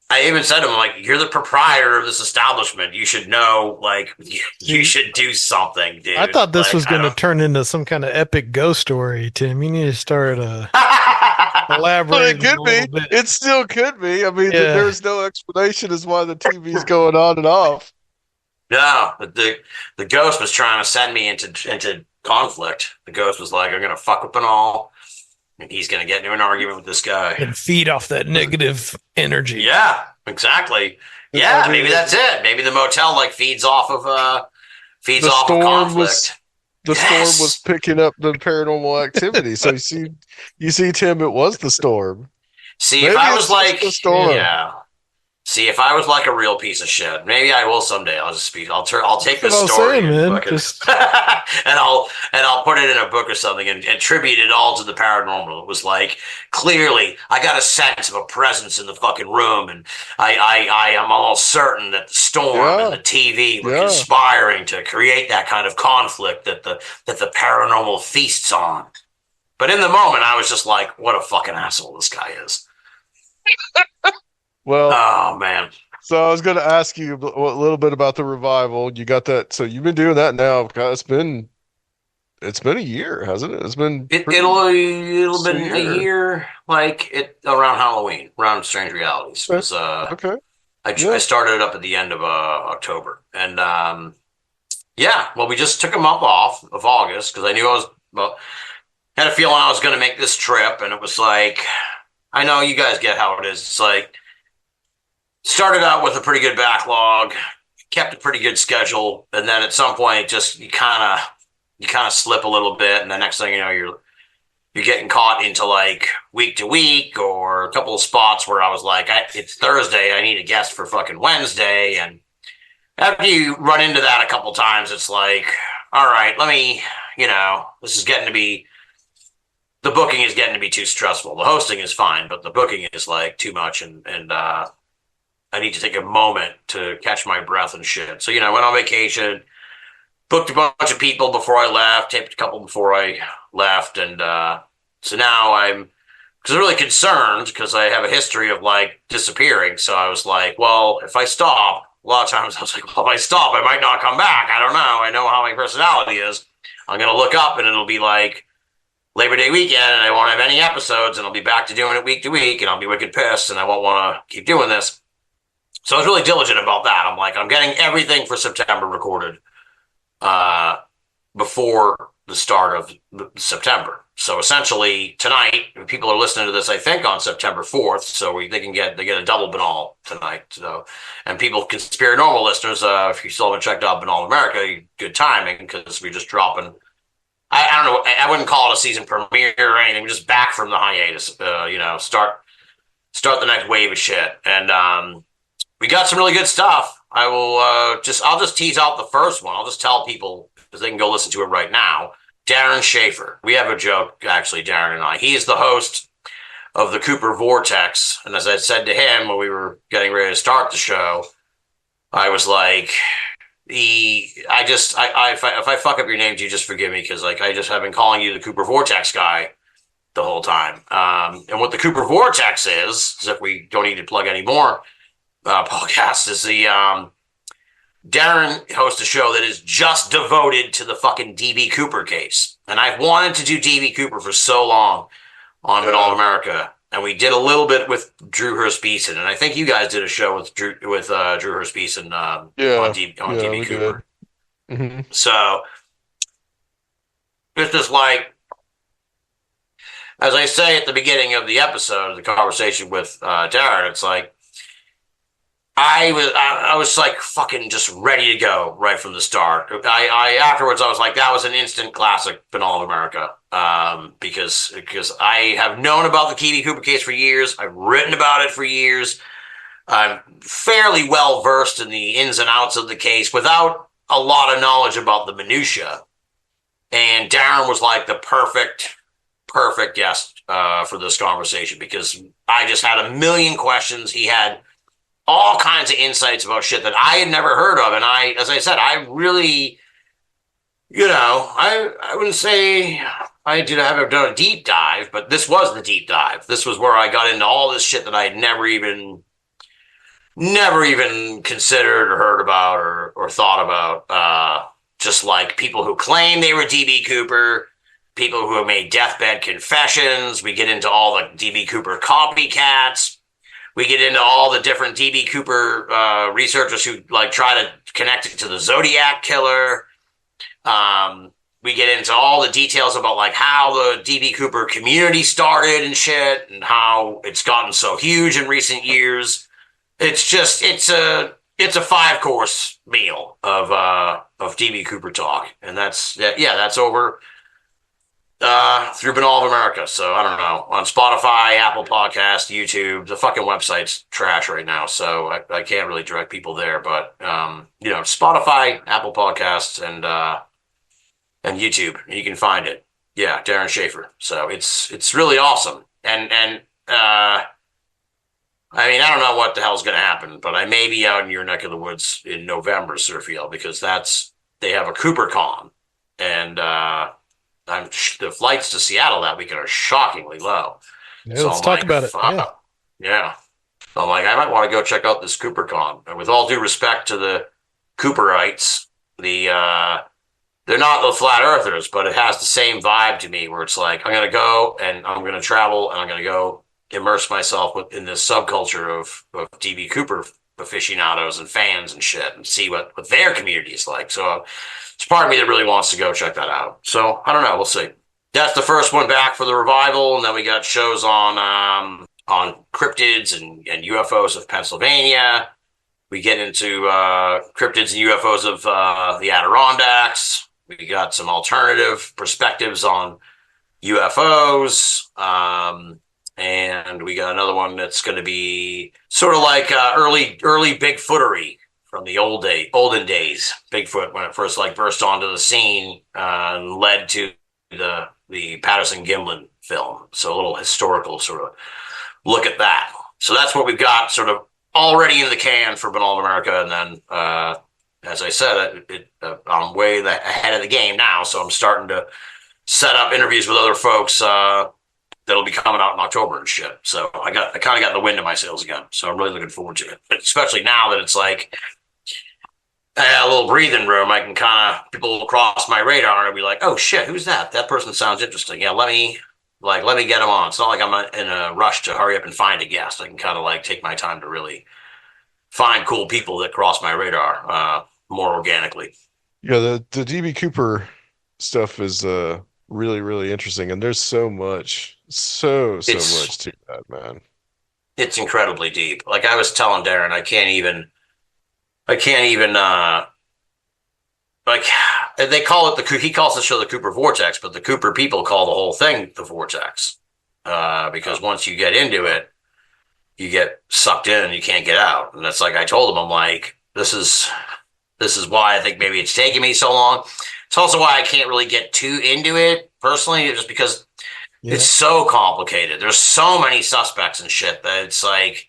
I even said to him, like, you're the proprietor of this establishment. You should know, like, you should do something, dude. I thought this was going to turn into some kind of epic ghost story, Tim. You need to start elaborating. It could be. Bit. It still could be. I mean, there's no explanation as why the TV's going on and off. No, the ghost was trying to send me into conflict. The ghost was like, I'm going to fuck with Binnall, and he's going to get into an argument with this guy. And feed off that negative energy. Yeah, exactly. Yeah, maybe that's it. Maybe the motel like feeds off of conflict. The storm was picking up the paranormal activity. So you see, Tim, it was the storm. See, maybe if I was like, the storm. Yeah. See, if I was like a real piece of shit, maybe I will someday. I'll take this story and I'll put it in a book or something and attribute it all to the paranormal. It was like, clearly, I got a sense of a presence in the fucking room, and I am almost certain that the storm and the TV were conspiring to create that kind of conflict that the paranormal feasts on. But in the moment, I was just like, what a fucking asshole this guy is. Well, oh man. So I was going to ask you a little bit about the revival. You got that. So you've been doing that now. It's been a year, hasn't it? It'll been a year, like around Halloween, around Strange Realities. It was, okay. I started it up at the end of October, and well, we just took a month off of August because I knew had a feeling I was going to make this trip, and it was like, I know you guys get how it is. It's like, started out with a pretty good backlog, kept a pretty good schedule, and then at some point, just you kind of slip a little bit, and the next thing you know, you're getting caught into like week to week or a couple of spots where I was like, it's Thursday, I need a guest for fucking Wednesday, and after you run into that a couple times, it's like, all right, this is getting to be. The booking is getting to be too stressful. The hosting is fine, but the booking is like too much, and I need to take a moment to catch my breath and shit. So, I went on vacation, booked a bunch of people before I left, taped a couple before I left, and so now I'm really concerned because I have a history of like disappearing. So I was like, well, if I stop, a lot of times I was like, well, if I stop, I might not come back. I don't know. I know how my personality is. I'm going to look up and it'll be like Labor Day weekend and I won't have any episodes and I'll be back to doing it week to week and I'll be wicked pissed and I won't want to keep doing this. So I was really diligent about that. I'm like, I'm getting everything for September recorded before the start of September. So essentially tonight, people are listening to this, I think, on September 4th. So they get a double Binnall tonight. So, and people, Conspirinormal listeners, if you still haven't checked out Binnall of America, good timing because we're just dropping I don't know. I wouldn't call it a season premiere or anything. We're just back from the hiatus. Start the next wave of shit, and we got some really good stuff. I'll just tease out the first one. I'll just tell people because they can go listen to it right now. Darren Schaefer. We have a joke, actually, Darren and I. He is the host of the Cooper Vortex. And as I said to him when we were getting ready to start the show, I was like, if I fuck up your name, do you just forgive me? Because like I just have been calling you the Cooper Vortex guy the whole time. And what the Cooper Vortex is if we don't need to plug any more podcasts, is the Darren hosts a show that is just devoted to the fucking DB Cooper case. And I've wanted to do DB Cooper for so long on Binnall of America. And we did a little bit with Drew Hurst Beeson. And I think you guys did a show with Drew Hurst Beeson on DB Cooper. Mm-hmm. So it's just like, as I say at the beginning of the episode, the conversation with Darren, it's like, I was like fucking just ready to go right from the start. I afterwards I was like, that was an instant classic Binnall of America, because I have known about the DB Cooper case for years. I've written about it for years. I'm fairly well versed in the ins and outs of the case without a lot of knowledge about the minutia. And Darren was like the perfect guest for this conversation because I just had a million questions. He had all kinds of insights about shit that I had never heard of. And as I said, I really, I wouldn't say I haven't done a deep dive, but this was the deep dive. This was where I got into all this shit that I had never even considered or heard about or thought about. Just like people who claim they were DB Cooper, people who have made deathbed confessions. We get into all the DB Cooper copycats. We get into all the different DB Cooper researchers who like try to connect it to the Zodiac killer. We get into all the details about like how the DB Cooper community started and shit, and how it's gotten so huge in recent years. It's a 5-course meal of DB Cooper talk, and that's over through Binnall of America. So I don't know, on Spotify, Apple Podcast, YouTube. The fucking website's trash right now, so I can't really direct people there. But Spotify, Apple Podcasts, and YouTube, you can find it. Yeah, Darren Schaefer. So it's really awesome. And I mean, I don't know what the hell's going to happen, but I may be out in your neck of the woods in November, Surfield, because they have a CooperCon, and the flights to Seattle that weekend are shockingly low. Yeah, so let's talk about it. Yeah. So I'm like, I might want to go check out this CooperCon. And with all due respect to the Cooperites, they're not the flat earthers, but it has the same vibe to me where it's like, I'm going to go and I'm going to travel and I'm going to go immerse myself in this subculture of DB Cooper aficionados and fans and shit and see what their community is like. So it's part of me that really wants to go check that out. So I don't know. We'll see. That's the first one back for the revival. And then we got shows on cryptids and UFOs of Pennsylvania. We get into cryptids and UFOs of the Adirondacks. We got some alternative perspectives on UFOs. And we got another one that's going to be sort of like early Bigfootery from the olden days. Bigfoot, when it first like burst onto the scene and led to the Patterson Gimlin film. So a little historical sort of look at that. So that's what we've got sort of already in the can for Binnall of America. And then, as I said, I'm way ahead of the game now. So I'm starting to set up interviews with other folks that'll be coming out in October and shit. So I kind of got the wind in my sails again. So I'm really looking forward to it, especially now that it's like a little breathing room. I can people will cross my radar and be like, oh shit, who's that? That person sounds interesting. Yeah, let me get them on. It's not like I'm in a rush to hurry up and find a guest. I can kind of like take my time to really find cool people that cross my radar more organically. Yeah, the DB Cooper stuff is really, really interesting, and there's so much to that, man. It's incredibly deep. Like I was telling Darren, I can't even like they call it he calls the show the Cooper Vortex, but the Cooper people call the whole thing the Vortex. Because once you get into it, you get sucked in and you can't get out. And that's like I told him, I'm like, this is why I think maybe it's taking me so long. It's also why I can't really get too into it personally, just because it's so complicated. There's so many suspects and shit that it's like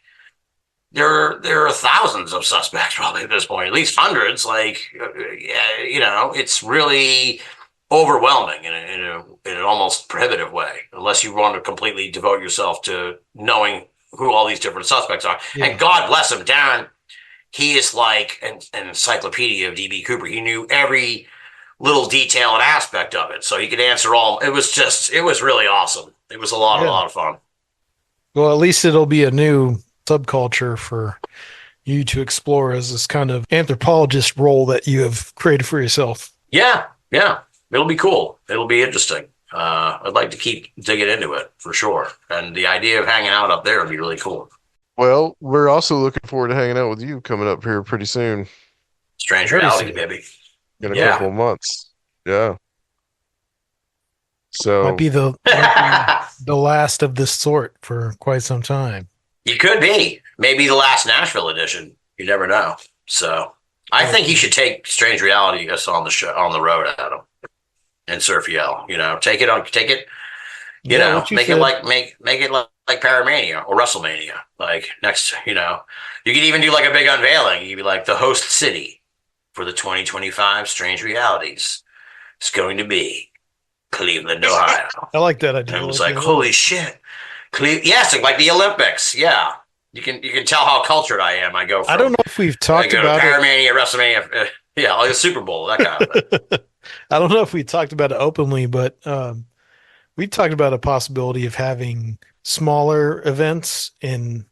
there are thousands of suspects probably at this point, at least hundreds. Like, it's really overwhelming in an almost prohibitive way, unless you want to completely devote yourself to knowing who all these different suspects are. Yeah. And God bless him, Darren. He is like an encyclopedia of DB Cooper. He knew every little detail and aspect of it, so he could answer all. It was really awesome. It was a lot of fun. Well, at least it'll be a new subculture for you to explore as this kind of anthropologist role that you have created for yourself. Yeah. It'll be cool. It'll be interesting. I'd like to keep digging into it for sure. And the idea of hanging out up there would be really cool. Well, we're also looking forward to hanging out with you coming up here pretty soon. Strange reality, baby. In a couple of months. Yeah. So might be the last of this sort for quite some time. You could be. Maybe the last Nashville edition. You never know. So I think you should take Strange Reality on the show, on the road, Adam, and Surf Yell. Take it. Make it like Paramania or WrestleMania. Like next, you could even do like a big unveiling. You'd be like, the host city for the 2025 Strange Realities is going to be Cleveland, Ohio. I like that idea. And it was like, holy shit. Yes, like the Olympics. Yeah. You can tell how cultured I am. I go from, I don't know if we've talked about Paramania, WrestleMania, like a Super Bowl, that kind of thing. I don't know if we talked about it openly, but we talked about a possibility of having smaller events in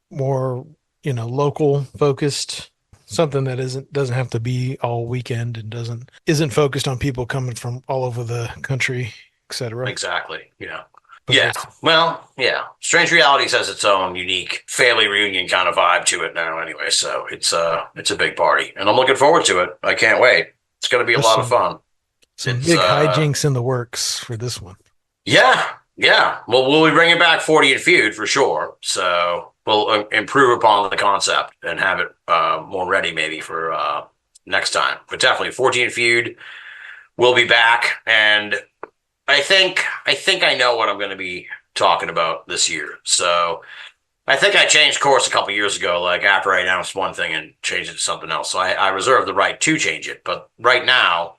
more, local focused, something that doesn't have to be all weekend and isn't focused on people coming from all over the country, etc. Exactly. Yeah. Well, yeah. Strange Realities has its own unique family reunion kind of vibe to it now anyway. So it's a big party and I'm looking forward to it. I can't wait. It's going to be a lot of fun. Some big hijinks in the works for this one. Yeah. Well, we'll be bringing back 40 and Feud for sure. So we'll improve upon the concept and have it more ready maybe for next time. But definitely 40 and Feud will be back. And I think I know what I'm going to be talking about this year. So I think I changed course a couple years ago, like after I announced one thing and changed it to something else. So I reserve the right to change it. But right now,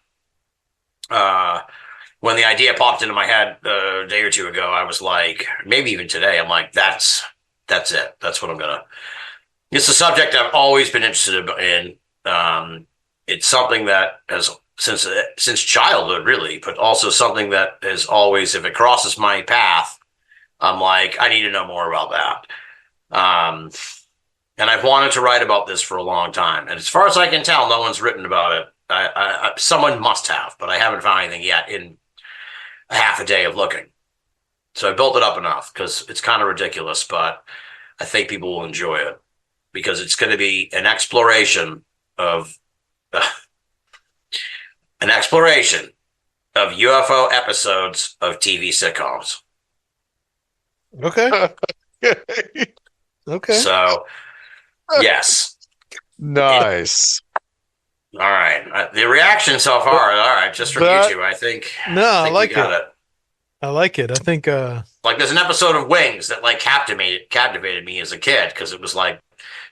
when the idea popped into my head a day or two ago, I was like, maybe even today, I'm like, that's it. That's what I'm going to. It's a subject I've always been interested in. It's something that has since childhood, really, but also something that is always, if it crosses my path, I'm like, I need to know more about that. And I've wanted to write about this for a long time. And as far as I can tell, no one's written about it. Someone must have, but I haven't found anything yet in a half a day of looking. So I built it up enough because it's kind of ridiculous, but I think people will enjoy it because it's going to be an exploration of UFO episodes of TV sitcoms. Okay. Okay. So, yes. Nice. All right. The reaction so far, all right, just from you two, I think. No, I like it. I like it. I think like there's an episode of Wings that like captivated me as a kid because it was like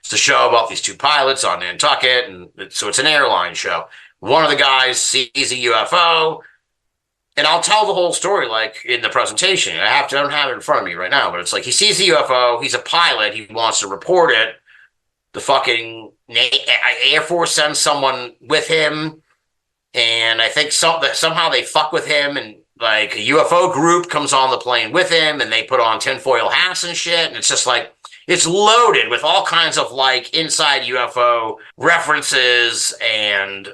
it's a show about these two pilots on Nantucket, and so it's an airline show. One of the guys sees a UFO, and I'll tell the whole story like in the presentation. I don't have it in front of me right now, but it's like he sees a UFO. He's a pilot. He wants to report it. The fucking Air Force sends someone with him, and I think somehow they fuck with him, and like a UFO group comes on the plane with him, and they put on tinfoil hats and shit, and it's just like it's loaded with all kinds of like inside UFO references and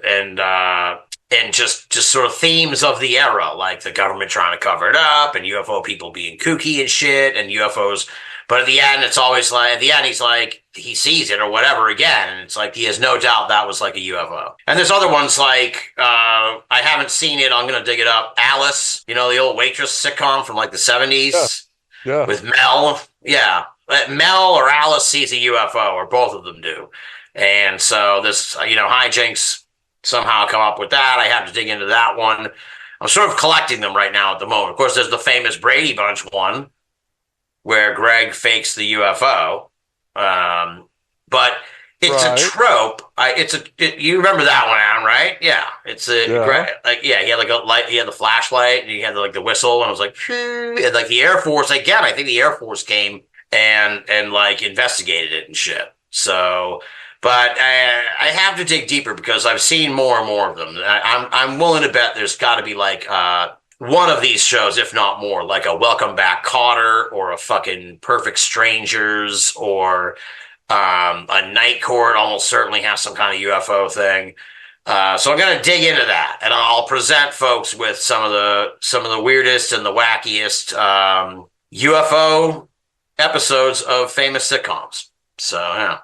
just sort of themes of the era, like the government trying to cover it up and UFO people being kooky and shit and UFOs. But at the end, it's always like, at the end, he's like, he sees it or whatever again. And it's like, he has no doubt that was like a UFO. And there's other ones like, I haven't seen it, I'm gonna dig it up. Alice, you know, the old waitress sitcom from like the Yeah. 70s Yeah. with Mel. Yeah, Mel or Alice sees a UFO, or both of them do, and so this, hijinks somehow come up with that. I have to dig into that one. I'm sort of collecting them right now at the moment. Of course, there's the famous Brady Bunch one where Greg fakes the UFO. But it's a Right. trope. You remember that one, Adam, right? Yeah, it's Yeah. he had like a light, he had the flashlight, and he had like the whistle, and it was like, phew, and like the Air Force again. I think the Air Force came and like investigated it and shit. So, but I have to dig deeper because I've seen more and more of them. I'm willing to bet there's got to be like one of these shows, if not more, like a Welcome Back Kotter or a fucking Perfect Strangers or a Night Court. Almost certainly has some kind of UFO thing. So I'm going to dig into that, and I'll present folks with some of the weirdest and the wackiest UFO episodes of famous sitcoms. So yeah.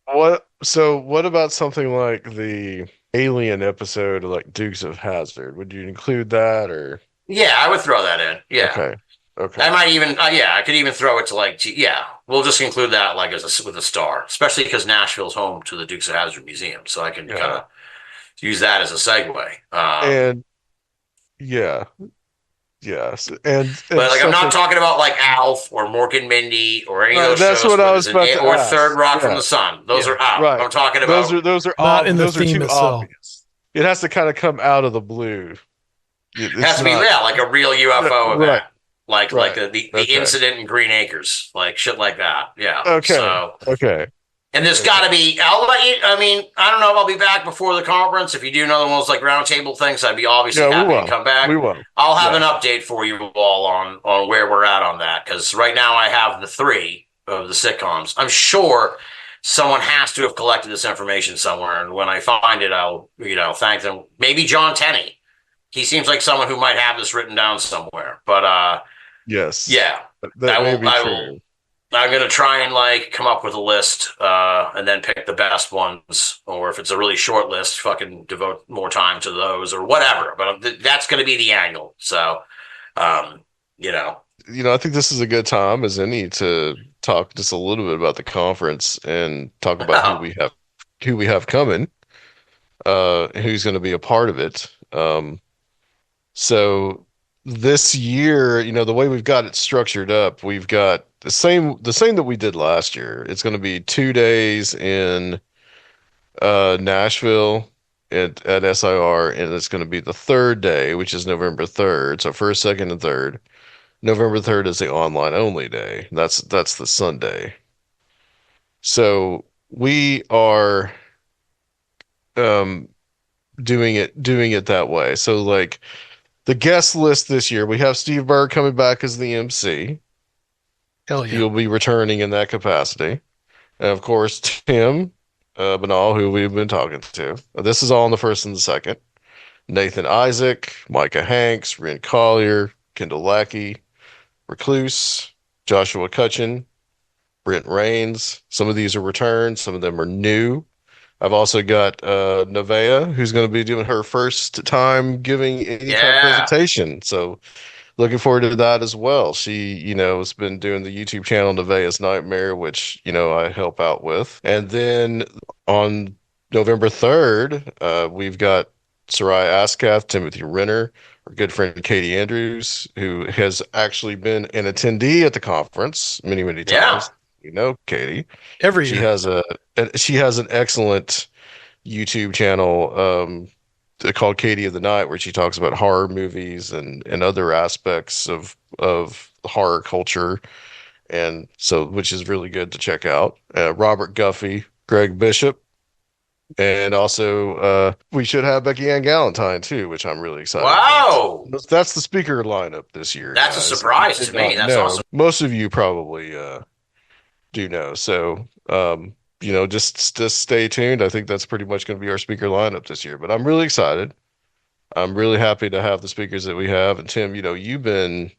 What about something like the Alien episode of like Dukes of Hazzard? Would you include that or Yeah, I would throw that in. Yeah. okay. I Okay. might even, yeah, I could even throw it to like, yeah, we'll just include that like with a star, especially because Nashville's home to the Dukes of Hazzard Museum, so I can kind Yeah. of use that as a segue. And yeah. Yes. And But like, I'm not something talking about like Alf or Mork and Mindy or any of those that's shows what where I there's was about to or ask. Third Rock from Yeah. the Sun. Those Yeah. are out. Right. I'm talking Those about are those are Not in the those are theme too itself. obvious. It has to kind of come out of the blue. has It's to be, not yeah, like a real UFO right. event, like Right. the Okay. incident in Green Acres, like shit like that. Yeah. Okay. So. Okay. And there's Okay. got to be. I'll let you. I mean, I don't know if I'll be back before the conference. If you do another one of those like roundtable things, I'd be obviously Yeah, we happy to will. come back. We will. I'll have Yeah. an update for you all on where we're at on that, because right now I have the three of the sitcoms. I'm sure someone has to have collected this information somewhere, and when I find it, I'll thank them. Maybe John Tenney. He seems like someone who might have this written down somewhere. But Yes. yeah, That I may will. be I true. will. I'm gonna try and like come up with a list, and then pick the best ones, or if it's a really short list, fucking devote more time to those or whatever. But that's gonna be the angle. So, um, you know, I think this is a good time as any to talk just a little bit about the conference and talk about who we have coming, who's going to be a part of it. So this year, the way we've got it structured up, we've got the same that we did last year. It's going to be 2 days in Nashville at SIR, and it's going to be the third day, which is November 3rd. So first, second, and third. November 3rd is the online only day. That's the Sunday. So we are um doing it that way. So like the guest list this year, we have Steve Berg coming back as the MC. Hell yeah. He'll be returning in that capacity. And of course, Tim Binnall, who we've been talking to. This is all in the first and the second. Nathan Isaac, Micah Hanks, Ren Collier, Kendall Lackey, Recluse, Joshua Cutchin, Brent Rains. Some of these are returned, some of them are new. I've also got Nevaeh, who's going to be doing her first time giving any kind of yeah, presentation. So looking forward to that as well. She, has been doing the YouTube channel Nevaeh's Nightmare, which, I help out with. And then on November 3rd, we've got Sarai Askath, Timothy Renner, our good friend Katie Andrews, who has actually been an attendee at the conference many, many yeah, times. Katie. Every She year. has an excellent YouTube channel called Katie of the Night, where she talks about horror movies and other aspects of horror culture, and so which is really good to check out. Robert Guffey, Greg Bishop, and also we should have Becky Ann Galentine too, which I'm really excited about. wow, That's the speaker lineup this year, that's a guys. If you surprise did to me. not That's know, awesome. most of you probably do know. So, just stay tuned. I think that's pretty much going to be our speaker lineup this year. But I'm really excited. I'm really happy to have the speakers that we have. And Tim, you've been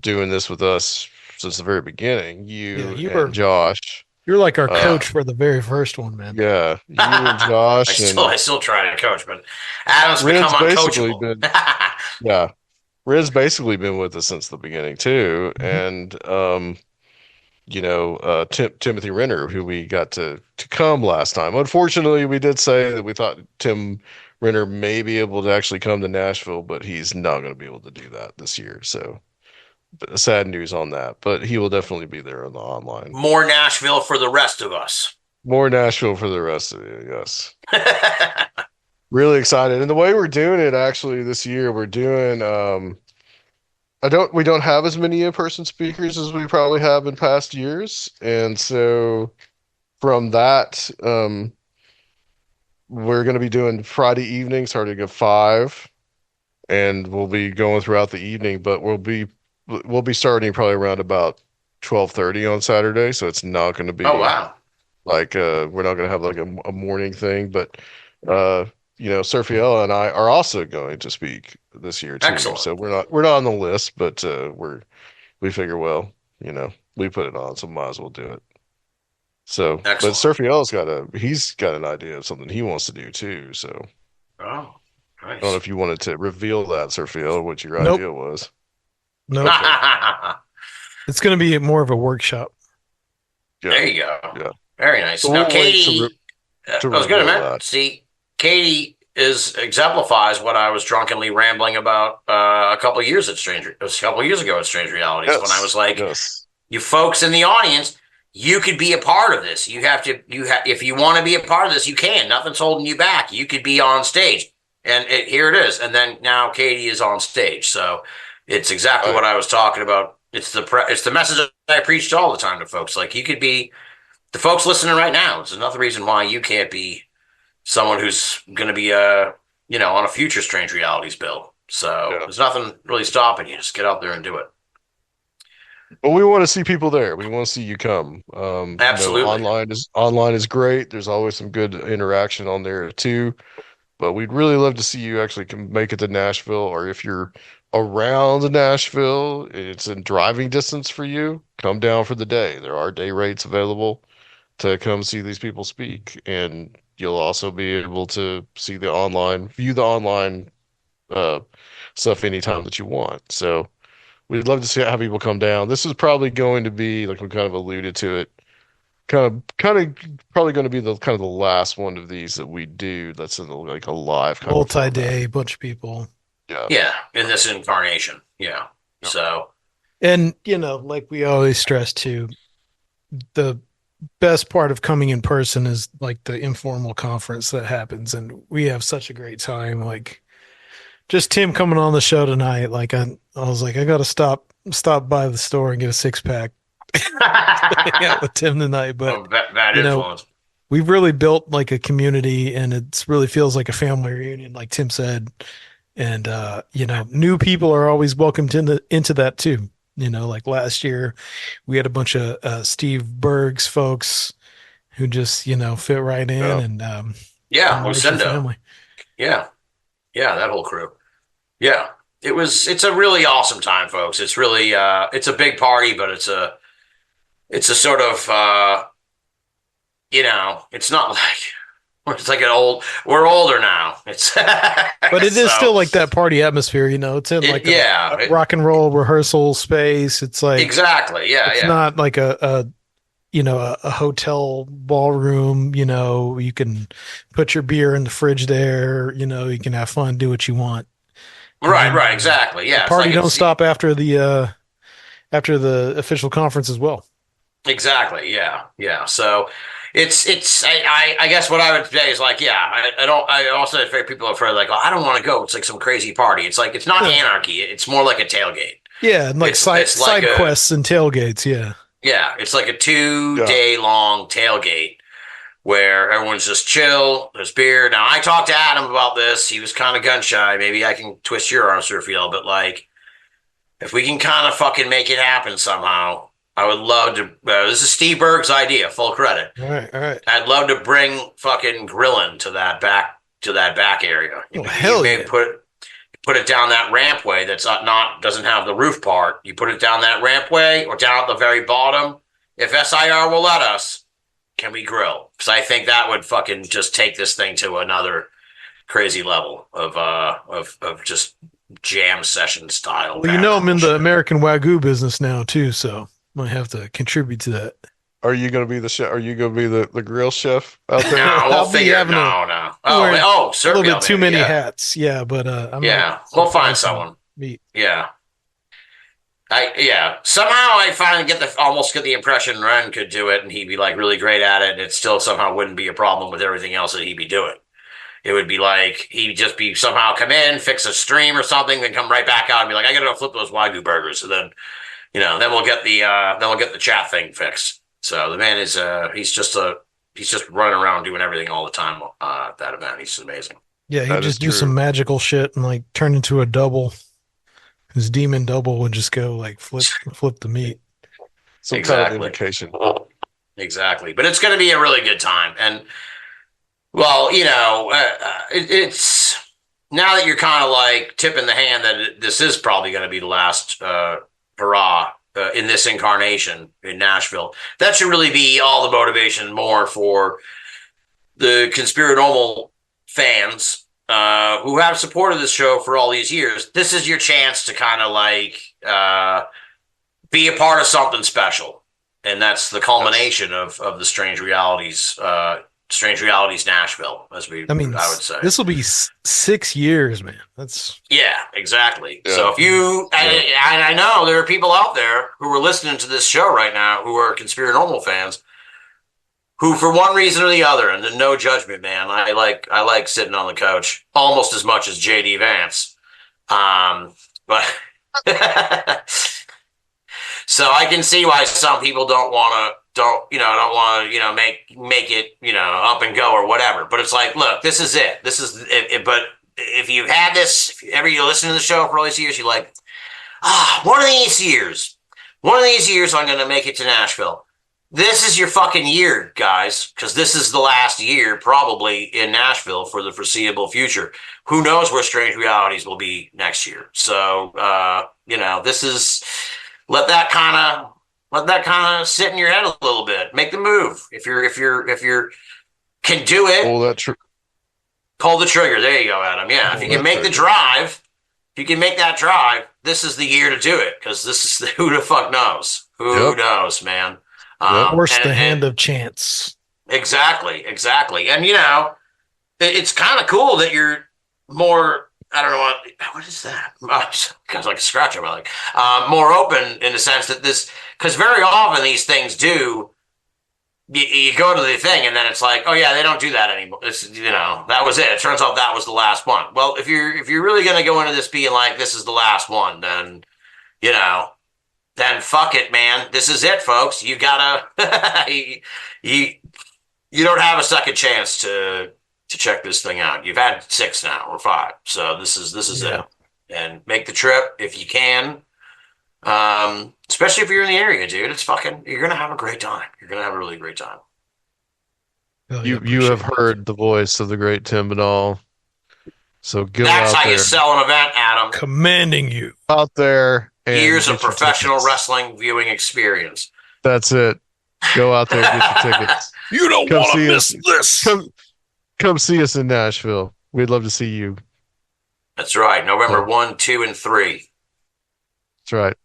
doing this with us since the very beginning. Yeah, You you and were Josh. You're like our Uh, coach for the very first one, man. yeah, you and Josh I and still try to coach, but Adam's become Riz basically uncoachable. been yeah. Riz basically been with us since the beginning too, Mhm. and Timothy Renner, who we got to come last time. Unfortunately, we did say that we thought Tim Renner may be able to actually come to Nashville, but he's not going to be able to do that this year. So sad news on that, but he will definitely be there on the online. More Nashville for the rest of us. More Nashville for the rest of you, yes. Really excited. And the way we're doing it actually this year, we're doing we don't have as many in-person speakers as we probably have in past years. And so from that, we're going to be doing Friday evening starting at 5, and we'll be going throughout the evening, but we'll be starting probably around about 12:30 on Saturday, so it's not going to Oh be wow. like we're not going to have like a morning thing, but uh Surfiella and I are also going to speak this year too. Excellent. So we're not on the list, but we figure, well, we put it on, so might as well do it. So, but Excellent. he's got an idea of something he wants to do too. So Oh, I don't know nice. if you wanted to reveal that, Surfiella, what your Nope. idea was. Nope. Okay. It's going to be more of a workshop. Yeah. There you go. Yeah. Very nice. So Now, we'll wait Katie, to I was good, reveal man. that. See, Katie exemplifies what I was drunkenly rambling about a couple of years ago at Strange Realities when I was Yes. like, Yes. you folks in the audience, you could be a part of this. If you want to be a part of this, you can. Nothing's holding you back. You could be on stage, and here it is. And then now Katie is on stage, so it's exactly what I was talking about. It's the message I preached all the time to folks. Like you could be the folks listening right now. It's another reason why you can't be someone who's going to be on a future Strange Realities bill. So Yeah. there's nothing really stopping you. Just get out there and do it. But we want to see people there. We want to see you come. Absolutely. Online is great. There's always some good interaction on there too. But we'd really love to see you actually make it to Nashville, or if you're around Nashville, it's in driving distance for you, come down for the day. There are day rates available to come see these people speak, and you'll also be able to view the online uh, stuff anytime that you want. So we'd love to have people come down. This is probably going to be, like we kind of alluded to it, kind of probably going to be the kind of the last one of these that we do that's in like a live kind of format. Multi-day, bunch of people. Yeah. Yeah, in this incarnation. Yeah. Yep. So And, like we always stress too, the best part of coming in person is like the informal conference that happens. And we have such a great time. Like just Tim coming on the show tonight. Like I was like, I got to stop by the store and get a 6-pack. Yeah, with Tim tonight. But, bad you know, influence. we've really built like a community, and it really feels like a family reunion, like Tim said. And new people are always welcomed into that too. Like last year, we had a bunch of Steve Berg's folks who just fit right in, Yeah. and Yeah, enriched the Lucindo. family. Yeah. Yeah, that whole crew. Yeah. It's a really awesome time, folks. It's really it's a big party, but it's a sort of it's not like it's like we're older now. It's But it is still like that party atmosphere. It's in like a rock and roll rehearsal space. It's like exactly. Yeah, it's not like a hotel ballroom. You can put your beer in the fridge there. You can have fun, do what you want. Right, exactly. Yeah, the party don't stop after the official conference as well. Exactly. Yeah. So I guess what I would say is like, yeah, I also have people are afraid like, well, I don't want to go. It's like some crazy party. It's like, it's not anarchy. It's more like a tailgate. Yeah. And like side quests and tailgates. Yeah. Yeah. It's like a 2-day long tailgate where everyone's just chill. There's beer. Now I talked to Adam about this. He was kind of gun shy. Maybe I can twist your arm, Surfield, but like, if we can kind of fucking make it happen somehow, I would love to. This is Steve Berg's idea. Full credit. All right. I'd love to bring fucking grilling to that back area. Hell yeah. Put it down that rampway that's doesn't have the roof part. You put it down that rampway or down at the very bottom. If SIR will let us, Can we grill? Because I think that would fucking just take this thing to another crazy level of just jam session style. Well, I'm in the American Wagyu business now too, so might have to contribute to that. Are you going to be the chef? Are you going to be the grill chef out there? No, we'll figure. No. Certainly. A little bit too many hats. Yeah, but we'll find someone. Meat. Yeah. Somehow I finally almost get the impression Ren could do it and he'd be like really great at it, and it still somehow wouldn't be a problem with everything else that he'd be doing. It would be like he'd just be somehow come in, fix a stream or something, then come right back out and be like, I gotta go flip those Wagyu burgers. And then, then we'll get the chat thing fixed. So the man is he's just running around doing everything all the time at that event. He's amazing. Yeah, he'd just do some magical shit and like turn into a double. His demon double would just go like flip the meat. Some kind of indication. Exactly. But it's going to be a really good time. And, well, it's now that you're kind of like tipping the hand that this is probably going to be the last hurrah in this incarnation in Nashville. That should really be all the motivation more for the Conspirinormal fans who have supported this show for all these years. This is your chance to kind of like be a part of something special, and that's the culmination of the Strange Realities Nashville, I would say. This will be 6 years, man. Exactly. Yeah. So if you, I know there are people out there who are listening to this show right now who are Conspirinormal fans, who for one reason or the other, and then no judgment, man. I like sitting on the couch almost as much as JD Vance. But so I can see why some people don't want to make it, up and go or whatever. But it's like, look, this is it. This is it. But if you've had this, if ever you listen to the show for all these years, you're like, one of these years I'm going to make it to Nashville. This is your fucking year, guys, because this is the last year probably in Nashville for the foreseeable future. Who knows where Strange Realities will be next year? So, this is let that kind of sit in your head a little bit. Make the move if you're can do it. Pull the trigger. There you go, Adam. Yeah, if you can make the drive, this is the year to do it, because this is who the fuck knows. Who knows, man. Force the hand of chance. Exactly. And, it's kind of cool that you're more, I don't know what is that? Kind of like a scratch on my leg. More open in the sense that because very often these things you go to the thing and then it's like, oh yeah, they don't do that anymore. It's, that was it. It turns out that was the last one. Well, if you're really going to go into this being like, this is the last one, then, then fuck it, man. This is it, folks. You gotta, you don't have a second chance to check this thing out. You've had 6 now or 5. So this is it. And make the trip if you can. Especially if you're in the area, dude. You're going to have a great time. You're going to have a really great time. You have heard the voice of the great Tim Binnall. So go That's out how there. You sell an event, Adam. Commanding you. Out there. Years of professional wrestling viewing experience. That's it. Go out there and get your tickets. You don't want to miss this. Come see us in Nashville. We'd love to see you. That's right. November 1, 2, and 3. That's right.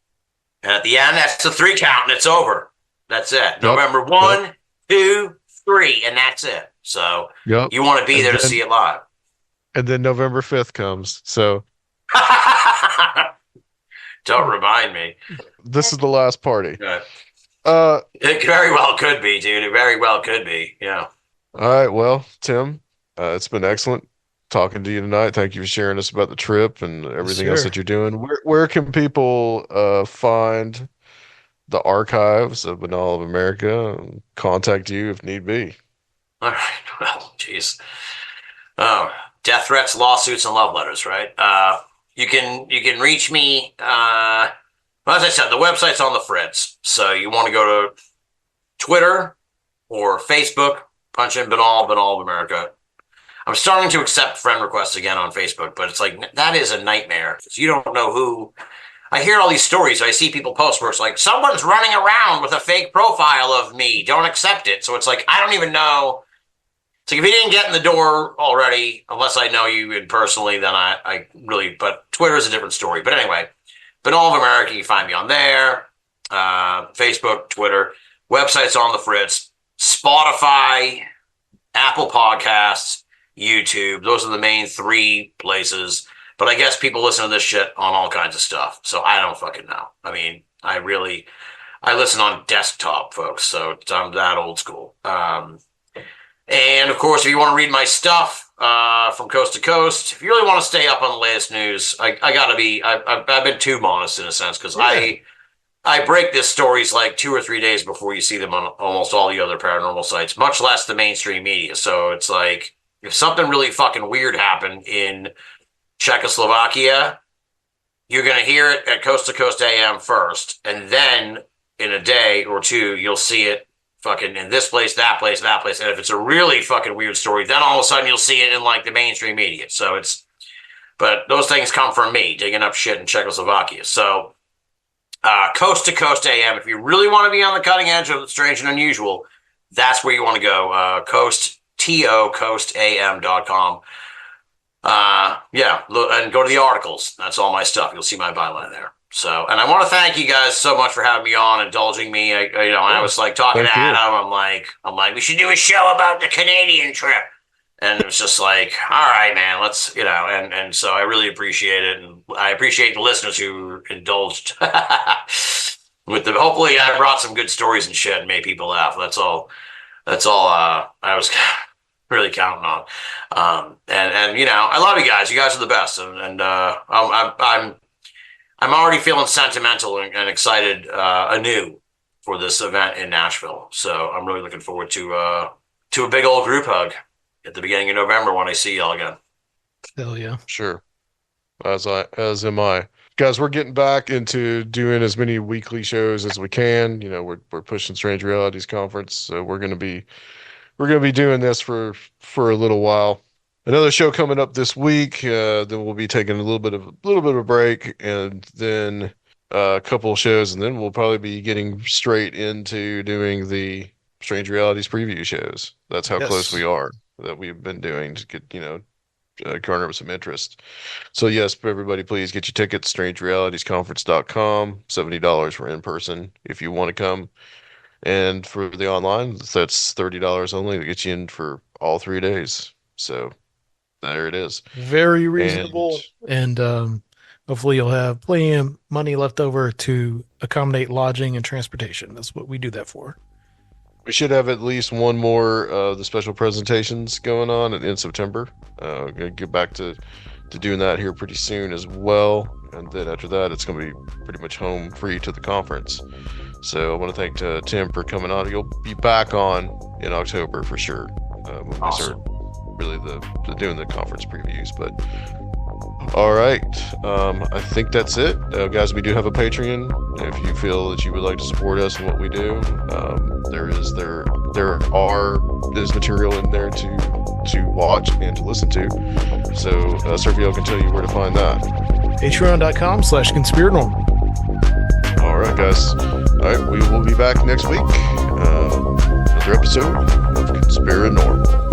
And at the end, that's the 3 count, and it's over. That's it. November 1, 2, 3, and that's it. So you want to be there to see it live. And then November 5th comes. So don't remind me. This is the last party. It very well could be, dude. It very well could be. Yeah. All right. Well, Tim, it's been excellent talking to you tonight. Thank you for sharing us about the trip and everything else that you're doing. Where can people find the archives of Binnall of America and contact you if need be? All right. Well, jeez. Oh, death threats, lawsuits, and love letters, right? You can reach me. As I said, the website's on the Fritz. So you want to go to Twitter or Facebook, punch in Binnall of America. I'm starting to accept friend requests again on Facebook, but it's like, that is a nightmare because you don't know who. I hear all these stories. I see people post where it's like, someone's running around with a fake profile of me. Don't accept it. So it's like, I don't even know. It's like, if you didn't get in the door already, unless I know you personally, then I really, but Twitter is a different story. But anyway, Binnall of America, you can find me on there. Facebook, Twitter, website's on the fritz, Spotify, Apple Podcasts, YouTube. Those are the main 3 places. But I guess people listen to this shit on all kinds of stuff. So I don't fucking know. I mean, I listen on desktop, folks. So I'm that old school. And of course, if you want to read my stuff from coast to coast, if you really want to stay up on the latest news, I've been too modest in a sense, because I break these stories like 2 or 3 days before you see them on almost all the other paranormal sites, much less the mainstream media. So it's like, if something really fucking weird happened in Czechoslovakia, you're going to hear it at Coast to Coast AM first, and then in a day or 2, you'll see it fucking in this place, that place, that place. And if it's a really fucking weird story, then all of a sudden you'll see it in like the mainstream media. So but those things come from me digging up shit in Czechoslovakia. So Coast to Coast AM, if you really want to be on the cutting edge of the strange and unusual, that's where you want to go. coastam.com. And go to the articles. That's all my stuff. You'll see my byline there. So, and I want to thank you guys so much for having me on, indulging me. I was like talking to Adam. I'm like, we should do a show about the Canadian trip. And it was just like, all right, man, let's, and so I really appreciate it. And I appreciate the listeners who indulged with them. Hopefully I brought some good stories and shit and made people laugh. That's all I was really counting on. And I love you guys. You guys are the best. And I'm already feeling sentimental and excited anew for this event in Nashville. So I'm really looking forward to a big old group hug at the beginning of November when I see y'all again. Hell yeah. Sure. As am I. Guys, we're getting back into doing as many weekly shows as we can. We're pushing Strange Realities Conference, so we're gonna be doing this for a little while. Another show coming up this week. Then we'll be taking a little bit of a break, and then a couple of shows, and then we'll probably be getting straight into doing the Strange Realities preview shows. That's how close we are, that we've been doing to get garner some interest. So yes, everybody, please get your tickets. StrangeRealitiesConference.com. $70 for in person if you want to come. And for the online, that's $30 only to get you in for all 3 days. So there it is. Very reasonable. And hopefully you'll have plenty of money left over to accommodate lodging and transportation. That's what we do that for. We should have at least one more of the special presentations going on in September. Going to get back to doing that here pretty soon as well. And then after that, it's going to be pretty much home free to the conference. So I want to thank Tim for coming on. You'll be back on in October for sure. When we start really doing the conference previews. But all right, I think that's it, guys. We do have a Patreon. If you feel that you would like to support us in what we do, there's material in there to watch and to listen to. So Sergio can tell you where to find that. Patreon.com/Conspirinormal. All right, guys. All right, we will be back next week. Another episode of Conspirinormal.